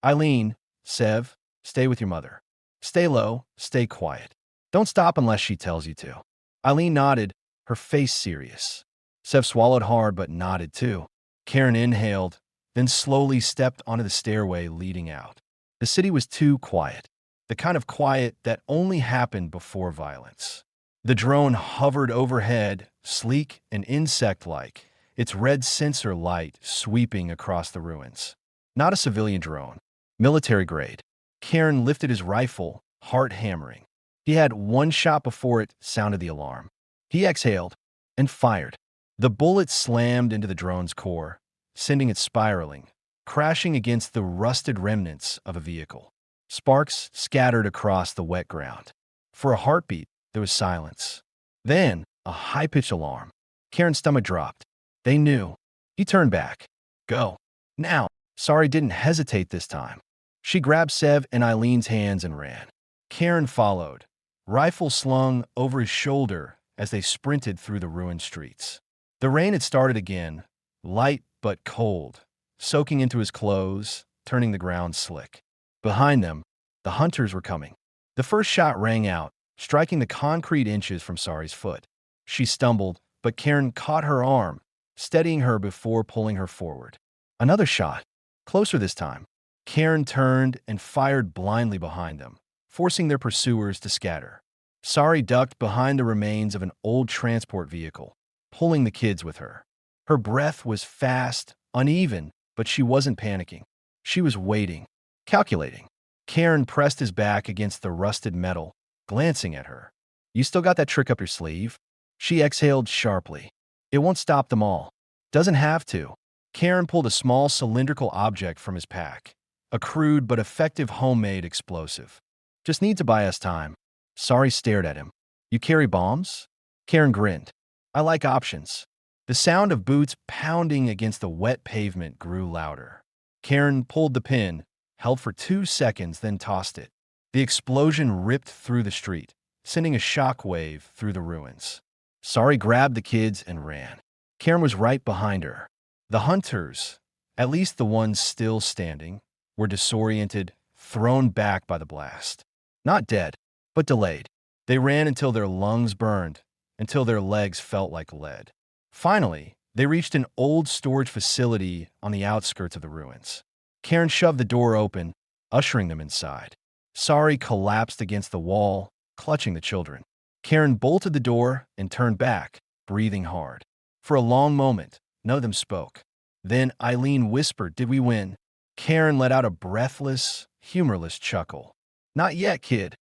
Eileen, Sev, stay with your mother. Stay low, stay quiet. Don't stop unless she tells you to. Eileen nodded, her face serious. Sev swallowed hard but nodded too. Karen inhaled, then slowly stepped onto the stairway leading out. The city was too quiet, the kind of quiet that only happened before violence. The drone hovered overhead, sleek and insect-like, its red sensor light sweeping across the ruins. Not a civilian drone, military grade. Karen lifted his rifle, heart hammering. He had one shot before it sounded the alarm. He exhaled and fired. The bullet slammed into the drone's core, sending it spiraling, crashing against the rusted remnants of a vehicle. Sparks scattered across the wet ground. For a heartbeat, there was silence. Then, a high-pitched alarm. Karen's stomach dropped. They knew. He turned back. Go. Now. Sari didn't hesitate this time. She grabbed Sev and Eileen's hands and ran. Karen followed, rifle slung over his shoulder as they sprinted through the ruined streets. The rain had started again, light but cold, soaking into his clothes, turning the ground slick. Behind them, the hunters were coming. The first shot rang out, striking the concrete inches from Sari's foot. She stumbled, but Karen caught her arm, steadying her before pulling her forward. Another shot, closer this time. Karen turned and fired blindly behind them, forcing their pursuers to scatter. Sari ducked behind the remains of an old transport vehicle, pulling the kids with her. Her breath was fast, uneven, but she wasn't panicking. She was waiting, calculating. Karen pressed his back against the rusted metal, glancing at her. You still got that trick up your sleeve? She exhaled sharply. It won't stop them all. Doesn't have to. Karen pulled a small cylindrical object from his pack, a crude but effective homemade explosive. Just need to buy us time. Sari stared at him. You carry bombs? Karen grinned. I like options. The sound of boots pounding against the wet pavement grew louder. Karen pulled the pin, held for 2 seconds, then tossed it. The explosion ripped through the street, sending a shockwave through the ruins. Sari grabbed the kids and ran. Karen was right behind her. The hunters, at least the ones still standing, were disoriented, thrown back by the blast. Not dead, but delayed. They ran until their lungs burned, until their legs felt like lead. Finally, they reached an old storage facility on the outskirts of the ruins. Karen shoved the door open, ushering them inside. Sari collapsed against the wall, clutching the children. Karen bolted the door and turned back, breathing hard. For a long moment, none of them spoke. Then Eileen whispered, "Did we win?" Karen let out a breathless, humorless chuckle. "Not yet, kid."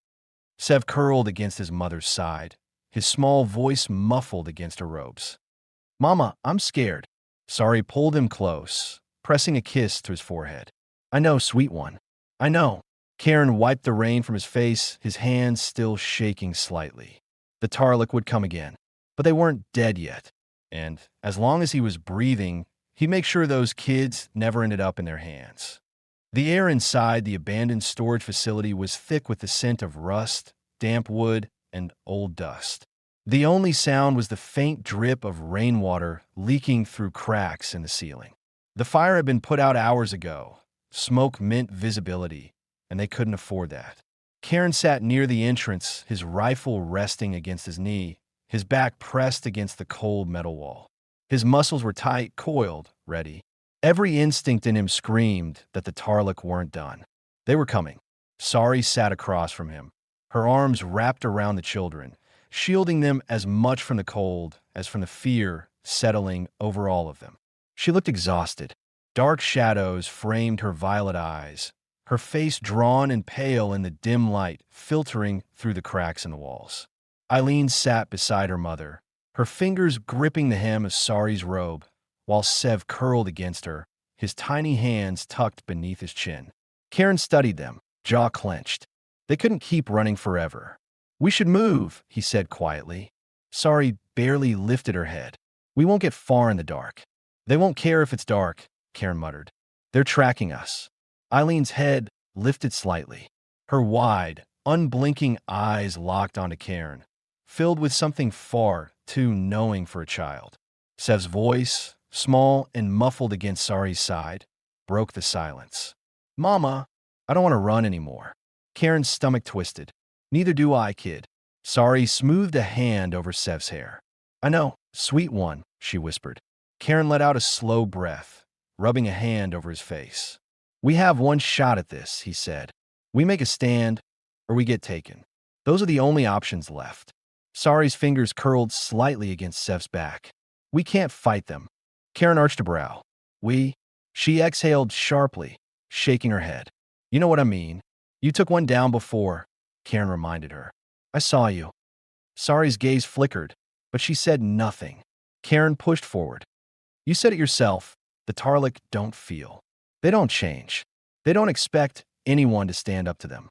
Sev curled against his mother's side, his small voice muffled against her robes. "Mama, I'm scared." Sari pulled him close, pressing a kiss to his forehead. "I know, sweet one. I know." Karen wiped the rain from his face, his hands still shaking slightly. The Tarlik would come again, but they weren't dead yet. And as long as he was breathing, he'd make sure those kids never ended up in their hands. The air inside the abandoned storage facility was thick with the scent of rust, damp wood, and old dust. The only sound was the faint drip of rainwater leaking through cracks in the ceiling. The fire had been put out hours ago. Smoke meant visibility, and they couldn't afford that. Karen sat near the entrance, his rifle resting against his knee, his back pressed against the cold metal wall. His muscles were tight, coiled, ready. Every instinct in him screamed that the Tarlik weren't done. They were coming. Sari sat across from him, her arms wrapped around the children, shielding them as much from the cold as from the fear settling over all of them. She looked exhausted. Dark shadows framed her violet eyes, her face drawn and pale in the dim light filtering through the cracks in the walls. Eileen sat beside her mother, her fingers gripping the hem of Sari's robe, while Sev curled against her, his tiny hands tucked beneath his chin. Karen studied them, jaw clenched. They couldn't keep running forever. "We should move," he said quietly. Sari barely lifted her head. "We won't get far in the dark." "They won't care if it's dark," Karen muttered. "They're tracking us." Eileen's head lifted slightly. Her wide, unblinking eyes locked onto Karen, filled with something far too knowing for a child. Sev's voice, small and muffled against Sari's side, broke the silence. "Mama, I don't want to run anymore." Karen's stomach twisted. "Neither do I, kid." Sari smoothed a hand over Sev's hair. "I know, sweet one," she whispered. Karen let out a slow breath, rubbing a hand over his face. "We have one shot at this," he said. "We make a stand, or we get taken. Those are the only options left." Sari's fingers curled slightly against Sev's back. "We can't fight them." Karen arched a brow. "We?" She exhaled sharply, shaking her head. "You know what I mean. You took one down before," Karen reminded her. "I saw you." Sari's gaze flickered, but she said nothing. Karen pushed forward. "You said it yourself. The Tarlik don't feel. They don't change. They don't expect anyone to stand up to them."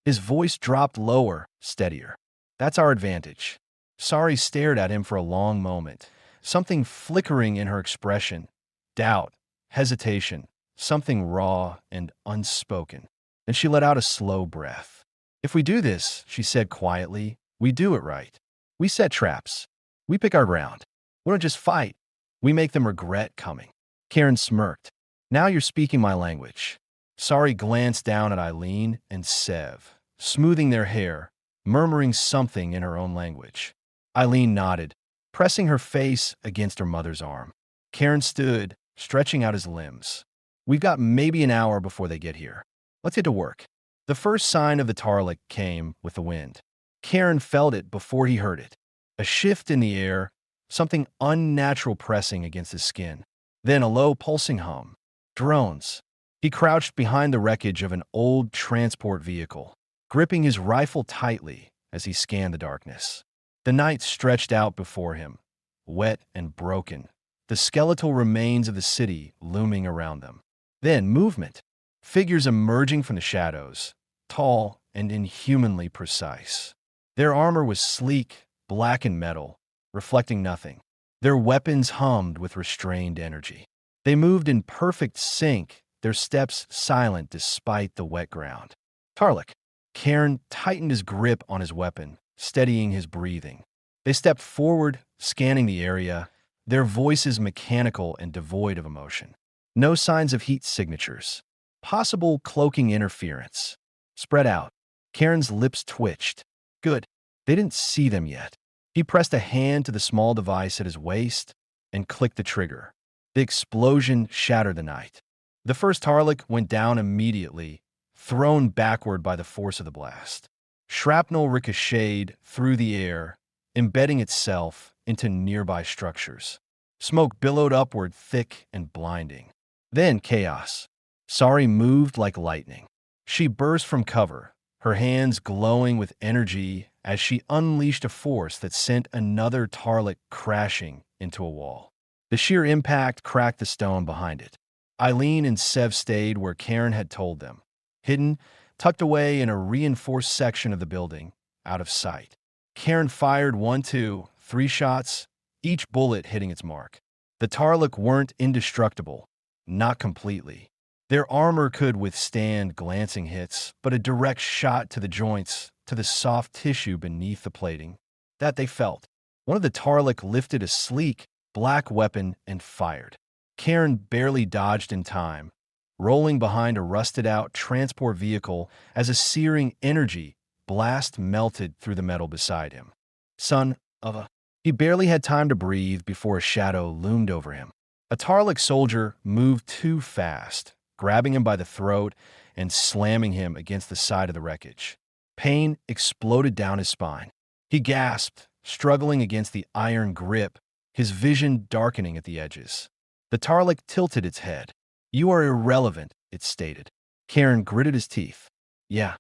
His voice dropped lower, steadier. "That's our advantage." Sari stared at him for a long moment, something flickering in her expression. Doubt, hesitation, something raw and unspoken. Then she let out a slow breath. "If we do this," she said quietly, "we do it right. We set traps. We pick our ground. We don't just fight. We make them regret coming." Karen smirked. "Now you're speaking my language." Sari glanced down at Eileen and Sev, smoothing their hair, murmuring something in her own language. Eileen nodded, pressing her face against her mother's arm. Karen stood, stretching out his limbs. "We've got maybe an hour before they get here. Let's get to work." The first sign of the Tarlik came with the wind. Karen felt it before he heard it. A shift in the air, something unnatural pressing against his skin. Then a low pulsing hum. Drones. He crouched behind the wreckage of an old transport vehicle, gripping his rifle tightly as he scanned the darkness. The night stretched out before him, wet and broken, the skeletal remains of the city looming around them. Then movement. figures emerging from the shadows, tall and inhumanly precise. Their armor was sleek, black and metal, reflecting nothing. Their weapons hummed with restrained energy. They moved in perfect sync, their steps silent despite the wet ground. Tarlik. Cairn tightened his grip on his weapon, steadying his breathing. They stepped forward, scanning the area, their voices mechanical and devoid of emotion. No signs of heat signatures. Possible cloaking interference. Spread out. Cairn's lips twitched. Good. They didn't see them yet. He pressed a hand to the small device at his waist and clicked the trigger. The explosion shattered the night. The first Harlock went down immediately, thrown backward by the force of the blast. Shrapnel ricocheted through the air, embedding itself into nearby structures. Smoke billowed upward, thick and blinding. Then chaos. Sari moved like lightning. She burst from cover, her hands glowing with energy as she unleashed a force that sent another Tarlik crashing into a wall. The sheer impact cracked the stone behind it. Eileen and Sev stayed where Cairn had told them, hidden, tucked away in a reinforced section of the building, out of sight. Cairn fired 1, 2, 3 shots, each bullet hitting its mark. The Tarlik weren't indestructible, not completely. Their armor could withstand glancing hits, but a direct shot to the joints, to the soft tissue beneath the plating, that they felt. One of the Tarlik lifted a sleek, black weapon and fired. Cairn barely dodged in time, rolling behind a rusted-out transport vehicle as a searing energy blast melted through the metal beside him. Son of a... He barely had time to breathe before a shadow loomed over him. A Tarlik soldier moved too fast, grabbing him by the throat and slamming him against the side of the wreckage. Pain exploded down his spine. He gasped, struggling against the iron grip, his vision darkening at the edges. The Tarlik tilted its head. "You are irrelevant," it stated. Cairn gritted his teeth. "Yeah."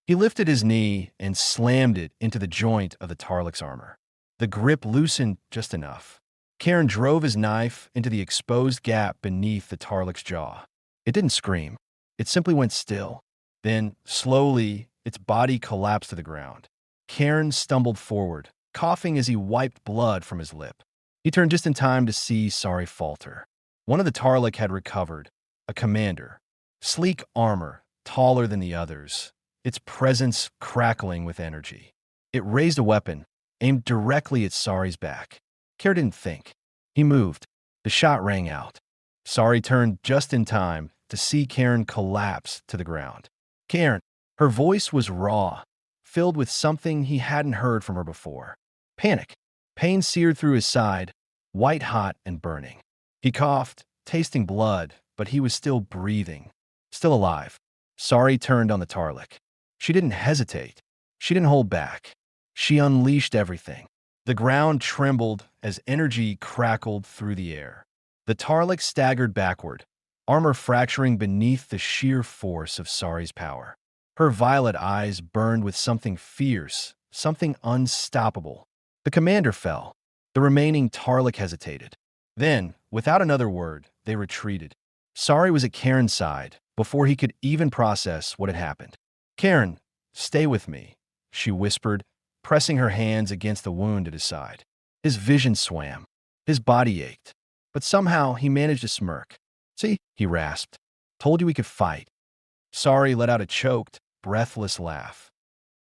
He lifted his knee and slammed it into the joint of the Tarlik's armor. The grip loosened just enough. Cairn drove his knife into the exposed gap beneath the Tarlik's jaw. It didn't scream. It simply went still. Then, slowly, its body collapsed to the ground. Cairn stumbled forward, coughing as he wiped blood from his lip. He turned just in time to see Sari falter. One of the Tarlik had recovered, a commander. Sleek armor, taller than the others, its presence crackling with energy. It raised a weapon, aimed directly at Sari's back. Cairn didn't think. He moved. The shot rang out. Sari turned just in time to see Cairn collapse to the ground. Cairn. Her voice was raw, filled with something he hadn't heard from her before. Panic. Pain seared through his side, white-hot and burning. He coughed, tasting blood, but he was still breathing, still alive. Sari turned on the Tarlik. She didn't hesitate. She didn't hold back. She unleashed everything. The ground trembled as energy crackled through the air. The Tarlik staggered backward, armor fracturing beneath the sheer force of Sari's power. Her violet eyes burned with something fierce, something unstoppable. The commander fell. The remaining Tarlik hesitated. Then, without another word, they retreated. Sari was at Cairn's side before he could even process what had happened. "Cairn, stay with me," she whispered, pressing her hands against the wound at his side. His vision swam. His body ached. But somehow he managed to smirk. "See," he rasped. "Told you we could fight." Sari let out a choked, breathless laugh.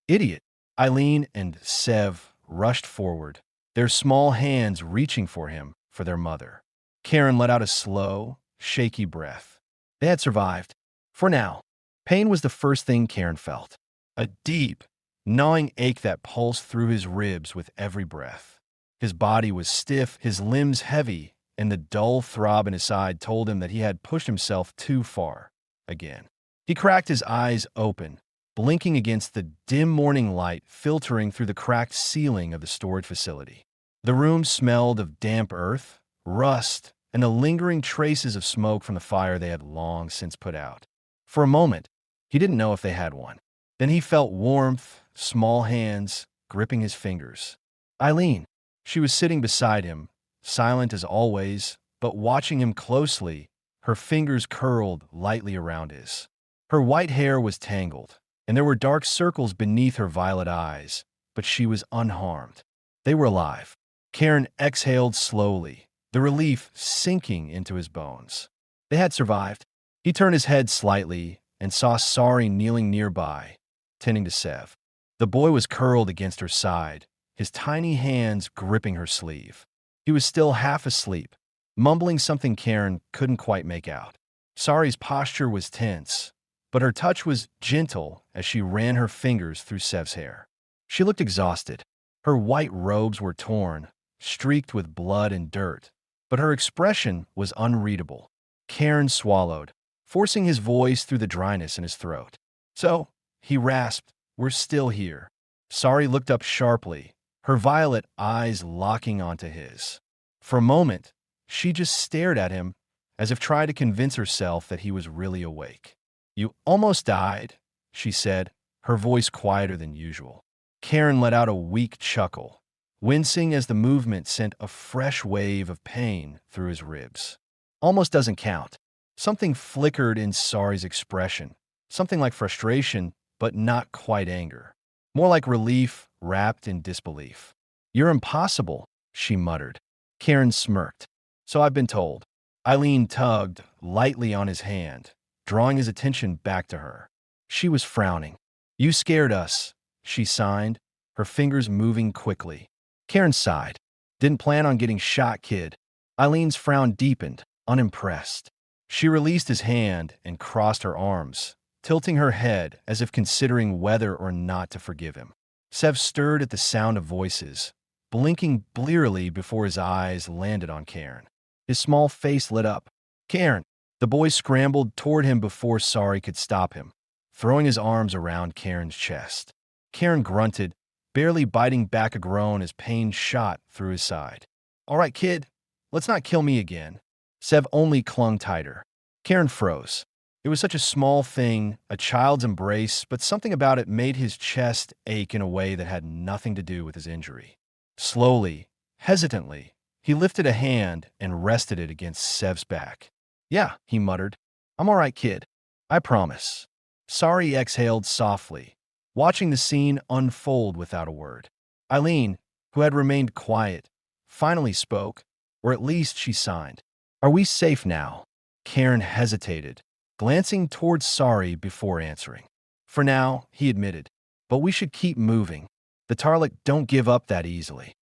"Idiot." Eileen and Sev rushed forward, their small hands reaching for him, for their mother. Cairn let out a slow, shaky breath. They had survived. For now. Pain was the first thing Cairn felt. A deep, gnawing ache that pulsed through his ribs with every breath. His body was stiff, his limbs heavy, and the dull throb in his side told him that he had pushed himself too far. Again. He cracked his eyes open, blinking against the dim morning light filtering through the cracked ceiling of the storage facility. The room smelled of damp earth, rust, and the lingering traces of smoke from the fire they had long since put out. For a moment, he didn't know if they had one. Then he felt warmth, small hands, gripping his fingers. Eileen. She was sitting beside him, silent as always, but watching him closely, her fingers curled lightly around his. Her white hair was tangled, and there were dark circles beneath her violet eyes, but she was unharmed. They were alive. Karen exhaled slowly, the relief sinking into his bones. They had survived. He turned his head slightly and saw Sari kneeling nearby, tending to Sev. The boy was curled against her side, his tiny hands gripping her sleeve. He was still half asleep, mumbling something Karen couldn't quite make out. Sari's posture was tense, but her touch was gentle as she ran her fingers through Sev's hair. She looked exhausted. Her white robes were torn, streaked with blood and dirt, but her expression was unreadable. Karen swallowed, forcing his voice through the dryness in his throat. "So," he rasped, "we're still here." Sari looked up sharply, her violet eyes locking onto his. For a moment, she just stared at him, as if trying to convince herself that he was really awake. "You almost died," she said, her voice quieter than usual. Karen let out a weak chuckle, wincing as the movement sent a fresh wave of pain through his ribs. "Almost doesn't count." Something flickered in Sari's expression, something like frustration, but not quite anger. More like relief wrapped in disbelief. "You're impossible," she muttered. Karen smirked. "So I've been told." Eileen tugged lightly on his hand, drawing his attention back to her. She was frowning. "You scared us," she signed, her fingers moving quickly. Karen sighed. "Didn't plan on getting shot, kid." Eileen's frown deepened, unimpressed. She released his hand and crossed her arms, tilting her head as if considering whether or not to forgive him. Sev stirred at the sound of voices, blinking blearily before his eyes landed on Karen. His small face lit up. "Karen!" The boy scrambled toward him before Sari could stop him, throwing his arms around Karen's chest. Karen grunted, barely biting back a groan as pain shot through his side. "All right, kid, let's not kill me again." Sev only clung tighter. Karen froze. It was such a small thing, a child's embrace, but something about it made his chest ache in a way that had nothing to do with his injury. Slowly, hesitantly, he lifted a hand and rested it against Sev's back. "Yeah," he muttered. "I'm all right, kid. I promise." Sari exhaled softly, watching the scene unfold without a word. Eileen, who had remained quiet, finally spoke, or at least she signed. "Are we safe now?" Karen hesitated, glancing towards Sari before answering. "For now," he admitted, "but we should keep moving. The Tarlik don't give up that easily."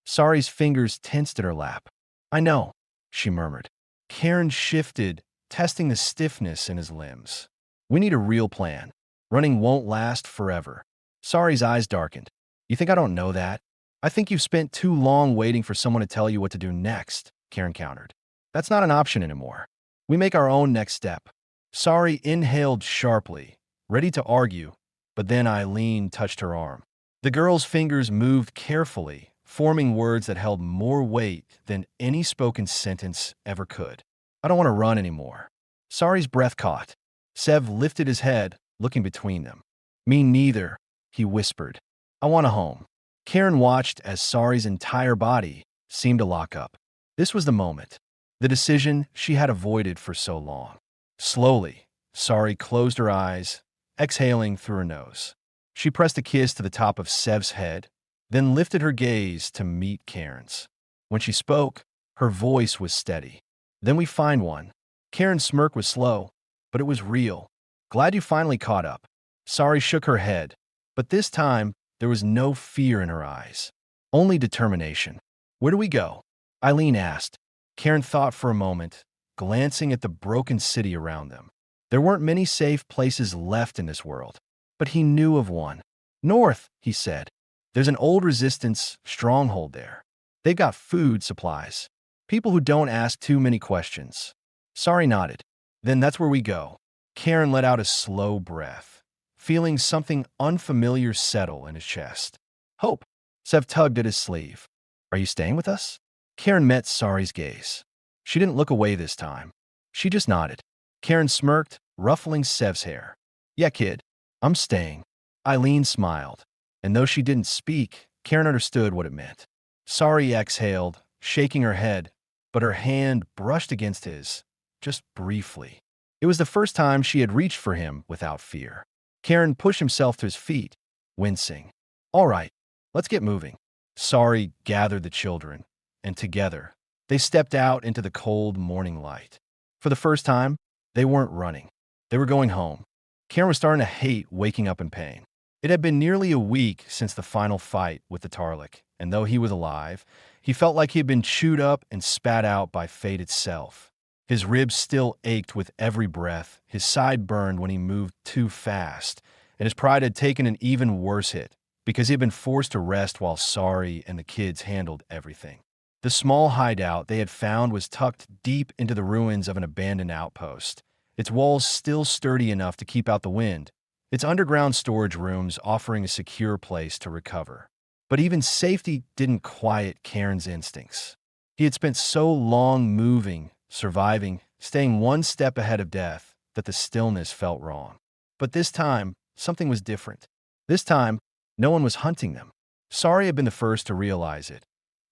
Sari's fingers tensed at her lap. "I know," she murmured. Karen shifted, testing the stiffness in his limbs. "We need a real plan. Running won't last forever." Sari's eyes darkened. "You think I don't know that?" "I think you've spent too long waiting for someone to tell you what to do next," Karen countered. "That's not an option anymore. We make our own next step." Sari inhaled sharply, ready to argue, but then Eileen touched her arm. The girl's fingers moved carefully, forming words that held more weight than any spoken sentence ever could. "I don't want to run anymore." Sari's breath caught. Sev lifted his head, looking between them. "Me neither," he whispered. "I want a home." Karen watched as Sari's entire body seemed to lock up. This was the moment, the decision she had avoided for so long. Slowly, Sari closed her eyes, exhaling through her nose. She pressed a kiss to the top of Sev's head, then lifted her gaze to meet Karen's. When she spoke, her voice was steady. "Then we find one." Karen's smirk was slow, but it was real. "Glad you finally caught up." Sari shook her head, but this time there was no fear in her eyes, only determination. "Where do we go?" Eileen asked. Karen thought for a moment, glancing at the broken city around them. There weren't many safe places left in this world, but he knew of one. "North," he said. "There's an old resistance stronghold there. They've got food supplies. People who don't ask too many questions." Sari nodded. "Then that's where we go." Karen let out a slow breath, feeling something unfamiliar settle in his chest. "Hope." Sev tugged at his sleeve. "Are you staying with us?" Karen met Sari's gaze. She didn't look away this time. She just nodded. Karen smirked, ruffling Sev's hair. "Yeah, kid, I'm staying." Eileen smiled, and though she didn't speak, Karen understood what it meant. Sari exhaled, shaking her head, but her hand brushed against his, just briefly. It was the first time she had reached for him without fear. Karen pushed himself to his feet, wincing. All right, let's get moving. Sari gathered the children, and together, they stepped out into the cold morning light. For the first time, they weren't running. They were going home. Karen was starting to hate waking up in pain. It had been nearly a week since the final fight with the Tarlik, and though he was alive, he felt like he had been chewed up and spat out by fate itself. His ribs still ached with every breath, his side burned when he moved too fast, and his pride had taken an even worse hit because he had been forced to rest while Sari and the kids handled everything. The small hideout they had found was tucked deep into the ruins of an abandoned outpost, its walls still sturdy enough to keep out the wind, its underground storage rooms offering a secure place to recover. But even safety didn't quiet Karen's instincts. He had spent so long moving, surviving, staying one step ahead of death, that the stillness felt wrong. But this time, something was different. This time, no one was hunting them. Sari had been the first to realize it.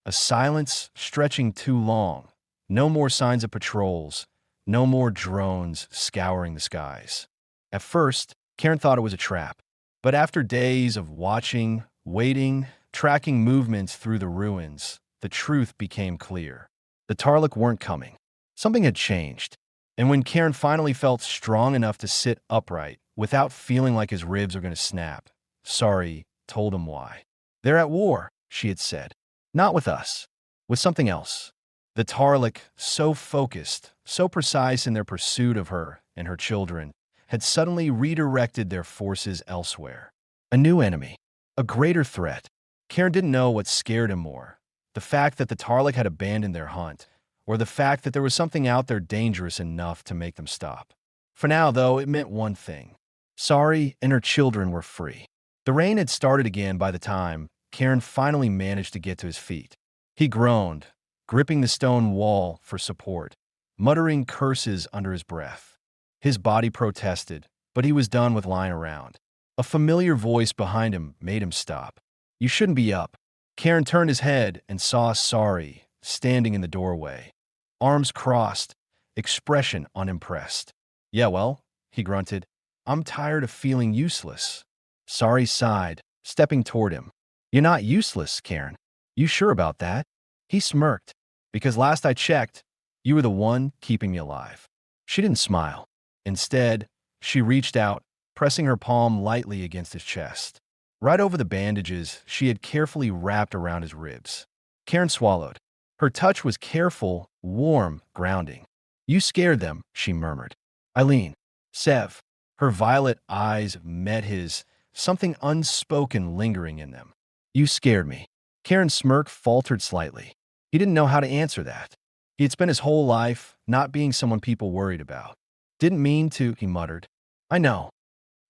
A silence stretching too long. No more signs of patrols. No more drones scouring the skies. At first, Karen thought it was a trap. But after days of watching, waiting, tracking movements through the ruins, the truth became clear. The Tarlik weren't coming. Something had changed. And when Karen finally felt strong enough to sit upright, without feeling like his ribs were going to snap, Sari told him why. They're at war, she had said. Not with us. With something else. The Tarlik, so focused, so precise in their pursuit of her and her children, had suddenly redirected their forces elsewhere. A new enemy. A greater threat. Karen didn't know what scared him more. The fact that the Tarlik had abandoned their hunt, or the fact that there was something out there dangerous enough to make them stop. For now, though, it meant one thing. Sari and her children were free. The rain had started again by the time Karen finally managed to get to his feet. He groaned, gripping the stone wall for support, muttering curses under his breath. His body protested, but he was done with lying around. A familiar voice behind him made him stop. You shouldn't be up. Karen turned his head and saw Sari standing in the doorway, arms crossed, expression unimpressed. Yeah, well, he grunted, I'm tired of feeling useless. Sari sighed, stepping toward him. You're not useless, Karen. You sure about that? He smirked. Because last I checked, you were the one keeping me alive. She didn't smile. Instead, she reached out, pressing her palm lightly against his chest, right over the bandages she had carefully wrapped around his ribs. Karen swallowed. Her touch was careful, warm, grounding. You scared them, she murmured. Eileen. Sev. Her violet eyes met his, something unspoken lingering in them. You scared me. Karen's smirk faltered slightly. He didn't know how to answer that. He had spent his whole life not being someone people worried about. Didn't mean to, he muttered. I know.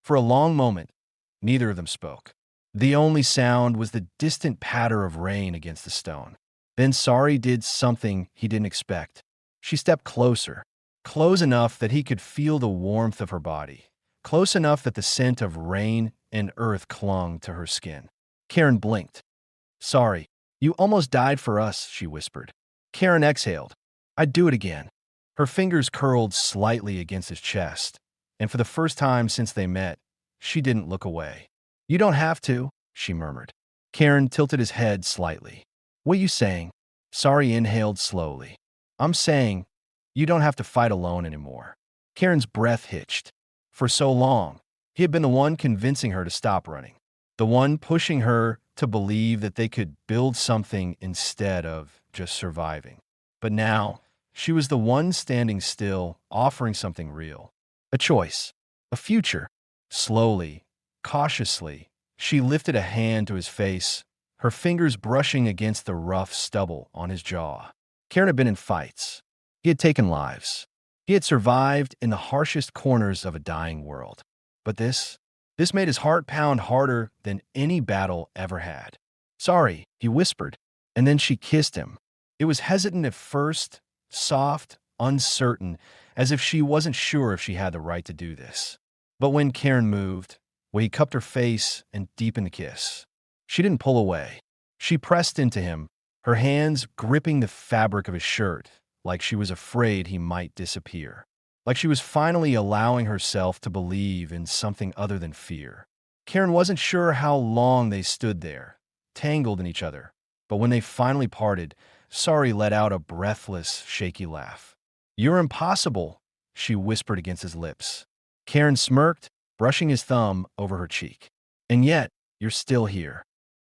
For a long moment, neither of them spoke. The only sound was the distant patter of rain against the stone. Then Sari did something he didn't expect. She stepped closer, close enough that he could feel the warmth of her body, close enough that the scent of rain and earth clung to her skin. Karen blinked. Sorry, you almost died for us, she whispered. Karen exhaled. I'd do it again. Her fingers curled slightly against his chest, and for the first time since they met, she didn't look away. You don't have to, she murmured. Karen tilted his head slightly. What are you saying? Sari inhaled slowly. I'm saying, you don't have to fight alone anymore. Karen's breath hitched. For so long, he had been the one convincing her to stop running, the one pushing her to believe that they could build something instead of just surviving. But now, she was the one standing still, offering something real. A choice. A future. Slowly, cautiously, she lifted a hand to his face, her fingers brushing against the rough stubble on his jaw. Karen had been in fights. He had taken lives. He had survived in the harshest corners of a dying world. But this made his heart pound harder than any battle ever had. Sorry, he whispered, and then she kissed him. It was hesitant at first, soft, uncertain, as if she wasn't sure if she had the right to do this. But when Karen moved, he cupped her face and deepened the kiss. She didn't pull away. She pressed into him, her hands gripping the fabric of his shirt, like she was afraid he might disappear. like she was finally allowing herself to believe in something other than fear. Karen wasn't sure how long they stood there, tangled in each other, but when they finally parted, Sari let out a breathless, shaky laugh. "You're impossible," she whispered against his lips. Karen smirked, brushing his thumb over her cheek. "And yet, you're still here."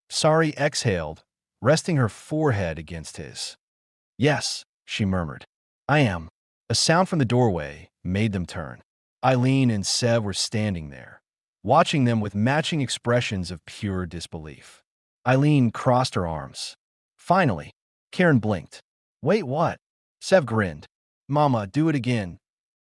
Sari exhaled, resting her forehead against his. "Yes," she murmured. "I am." A sound from the doorway made them turn. Eileen and Sev were standing there, watching them with matching expressions of pure disbelief. Eileen crossed her arms. Finally, Karen blinked. "Wait, what?" Sev grinned. "Mama, do it again."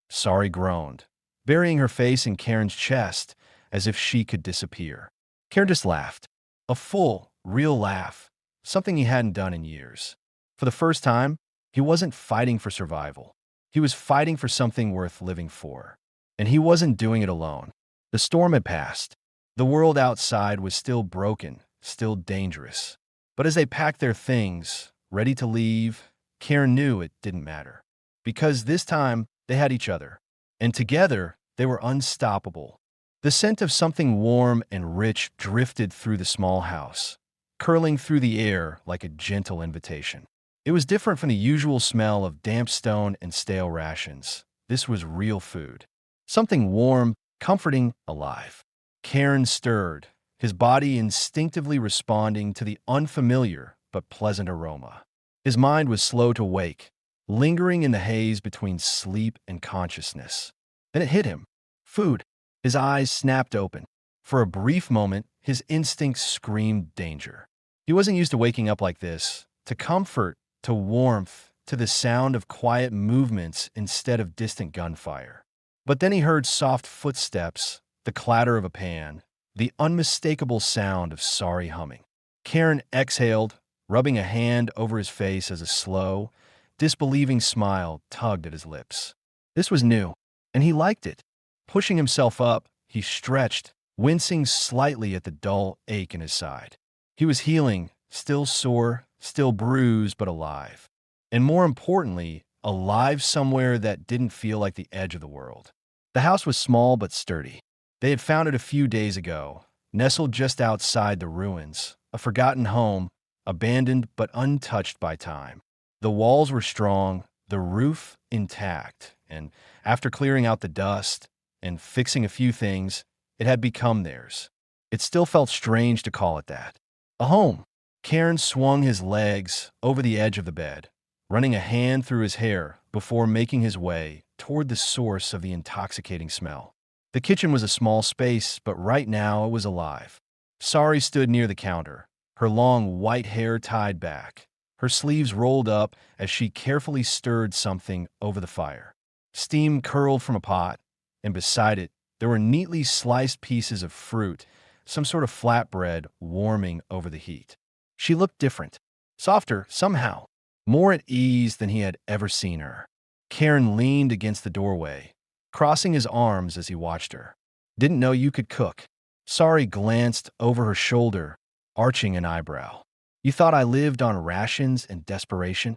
Sari groaned, burying her face in Karen's chest as if she could disappear. Karen just laughed. A full, real laugh, something he hadn't done in years. For the first time, he wasn't fighting for survival. He was fighting for something worth living for. And he wasn't doing it alone. The storm had passed. The world outside was still broken, still dangerous. But as they packed their things, ready to leave, Karen knew it didn't matter. Because this time, they had each other. And together, they were unstoppable. The scent of something warm and rich drifted through the small house, curling through the air like a gentle invitation. It was different from the usual smell of damp stone and stale rations. This was real food. Something warm, comforting, alive. Karen stirred, his body instinctively responding to the unfamiliar but pleasant aroma. His mind was slow to wake, lingering in the haze between sleep and consciousness. Then it hit him. Food. His eyes snapped open. For a brief moment, his instincts screamed danger. He wasn't used to waking up like this, to comfort, to warmth, to the sound of quiet movements instead of distant gunfire. But then he heard soft footsteps, the clatter of a pan, the unmistakable sound of Sari humming. Karen exhaled, rubbing a hand over his face as a slow, disbelieving smile tugged at his lips. This was new, and he liked it. Pushing himself up, he stretched, wincing slightly at the dull ache in his side. He was healing, still sore, still bruised, but alive. And more importantly, alive somewhere that didn't feel like the edge of the world. The house was small but sturdy. They had found it a few days ago, nestled just outside the ruins, a forgotten home, abandoned but untouched by time. The walls were strong, the roof intact, and after clearing out the dust and fixing a few things, it had become theirs. It still felt strange to call it that. A home. Karen swung his legs over the edge of the bed, running a hand through his hair before making his way toward the source of the intoxicating smell. The kitchen was a small space, but right now it was alive. Sari stood near the counter, her long white hair tied back, her sleeves rolled up as she carefully stirred something over the fire. Steam curled from a pot, and beside it, there were neatly sliced pieces of fruit, some sort of flatbread warming over the heat. She looked different, softer somehow, more at ease than he had ever seen her. Karen leaned against the doorway, crossing his arms as he watched her. "Didn't know you could cook." Sari glanced over her shoulder, arching an eyebrow. "You thought I lived on rations and desperation?"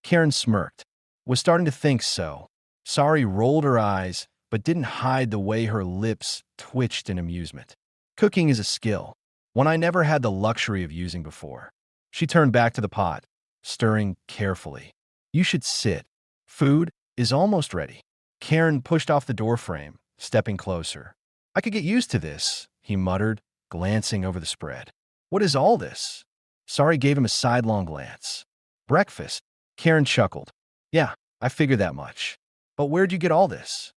Karen smirked. Was starting to think so. Sari rolled her eyes, but didn't hide the way her lips twitched in amusement. "Cooking is a skill, one I never had the luxury of using before." She turned back to the pot, stirring carefully. "You should sit. Food is almost ready." Karen pushed off the doorframe, stepping closer. "I could get used to this," he muttered, glancing over the spread. "What is all this?" Sari gave him a sidelong glance. "Breakfast." Karen chuckled. "Yeah, I figured that much. But where'd you get all this?"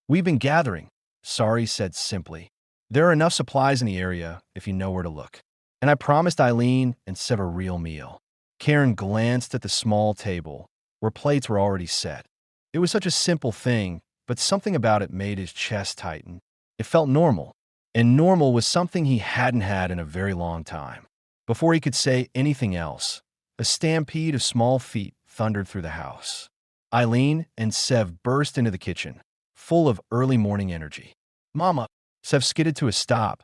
"We've been gathering," Sari said simply. "There are enough supplies in the area if you know where to look. And I promised Eileen and Sev a real meal." Karen glanced at the small table, where plates were already set. It was such a simple thing, but something about it made his chest tighten. It felt normal, and normal was something he hadn't had in a very long time. Before he could say anything else, a stampede of small feet thundered through the house. Eileen and Sev burst into the kitchen, full of early morning energy. "Mama!" Sev skidded to a stop,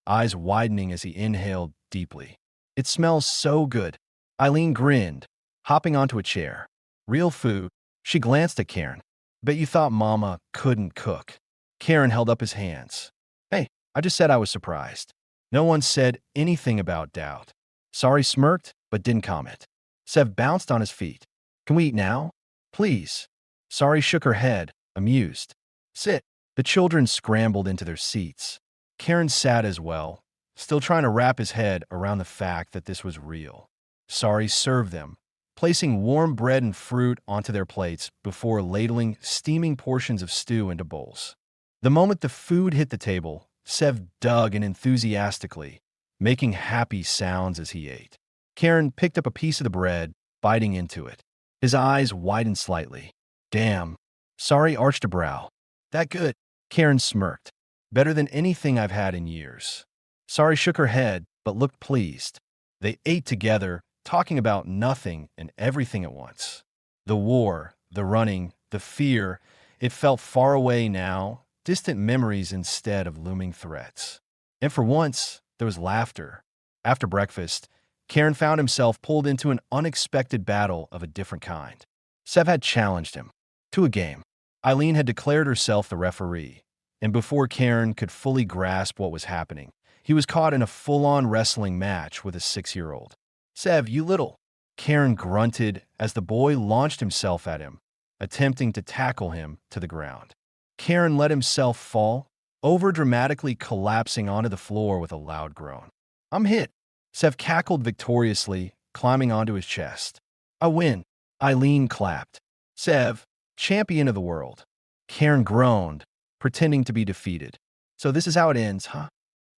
eyes widening as he inhaled deeply. "It smells so good." Eileen grinned, hopping onto a chair. "Real food." She glanced at Karen. Bet you thought Mama couldn't cook. Karen held up his hands. Hey, I just said I was surprised. No one said anything about doubt. Sorry smirked, but didn't comment. Sev bounced on his feet. Can we eat now? Please. Sorry shook her head, amused. Sit. The children scrambled into their seats. Karen sat as well, still trying to wrap his head around the fact that this was real. Sorry served them, placing warm bread and fruit onto their plates before ladling steaming portions of stew into bowls. The moment the food hit the table, Sev dug in enthusiastically, making happy sounds as he ate. Karen picked up a piece of the bread, biting into it. His eyes widened slightly. Damn. Sorry arched a brow. That good? Karen smirked. Better than anything I've had in years. Sorry shook her head, but looked pleased. They ate together, talking about nothing and everything at once. The war, the running, the fear, it felt far away now, distant memories instead of looming threats. And for once, there was laughter. After breakfast, Karen found himself pulled into an unexpected battle of a different kind. Sev had challenged him to a game. Eileen had declared herself the referee, and before Karen could fully grasp what was happening, he was caught in a full-on wrestling match with a 6-year-old. Sev, you little. Karen grunted as the boy launched himself at him, attempting to tackle him to the ground. Karen let himself fall, over-dramatically collapsing onto the floor with a loud groan. I'm hit. Sev cackled victoriously, climbing onto his chest. I win. Eileen clapped. Sev, champion of the world. Karen groaned, pretending to be defeated. So this is how it ends, huh?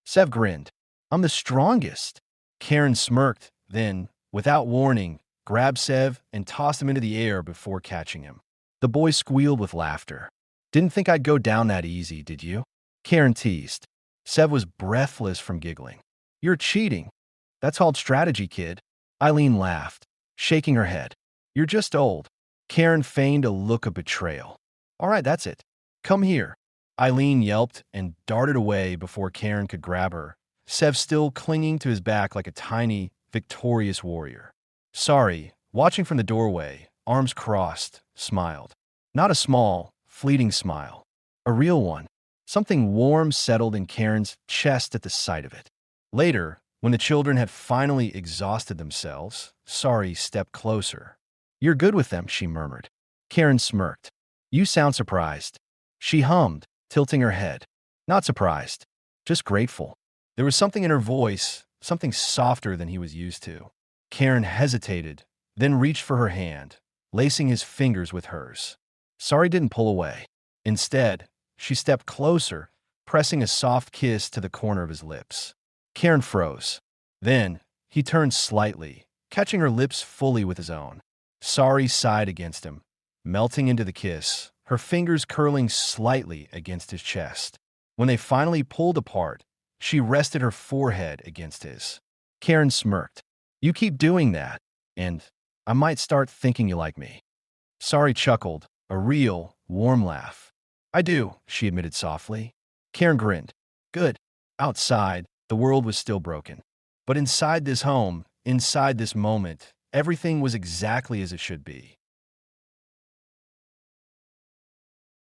Sev grinned. I'm the strongest. Karen smirked, then, without warning, grabbed Sev and tossed him into the air before catching him. The boy squealed with laughter. Didn't think I'd go down that easy, did you? Karen teased. Sev was breathless from giggling. You're cheating. That's called strategy, kid. Eileen laughed, shaking her head. You're just old. Karen feigned a look of betrayal. All right, that's it. Come here. Eileen yelped and darted away before Karen could grab her, Sev still clinging to his back like a tiny, victorious warrior. Sorry, watching from the doorway, arms crossed, smiled. Not a small, fleeting smile. A real one. Something warm settled in Karen's chest at the sight of it. Later, when the children had finally exhausted themselves, Sorry stepped closer. You're good with them, she murmured. Karen smirked. You sound surprised. She hummed, tilting her head. Not surprised, just grateful. There was something in her voice, something softer than he was used to. Karen hesitated, then reached for her hand, lacing his fingers with hers. Sorry didn't pull away. Instead, she stepped closer, pressing a soft kiss to the corner of his lips. Karen froze. Then, he turned slightly, catching her lips fully with his own. Sorry sighed against him, melting into the kiss, her fingers curling slightly against his chest. When they finally pulled apart, she rested her forehead against his. Karen smirked. You keep doing that, and I might start thinking you like me. Sorry chuckled, a real, warm laugh. I do, she admitted softly. Karen grinned. Good. Outside, the world was still broken. But inside this home, inside this moment, everything was exactly as it should be.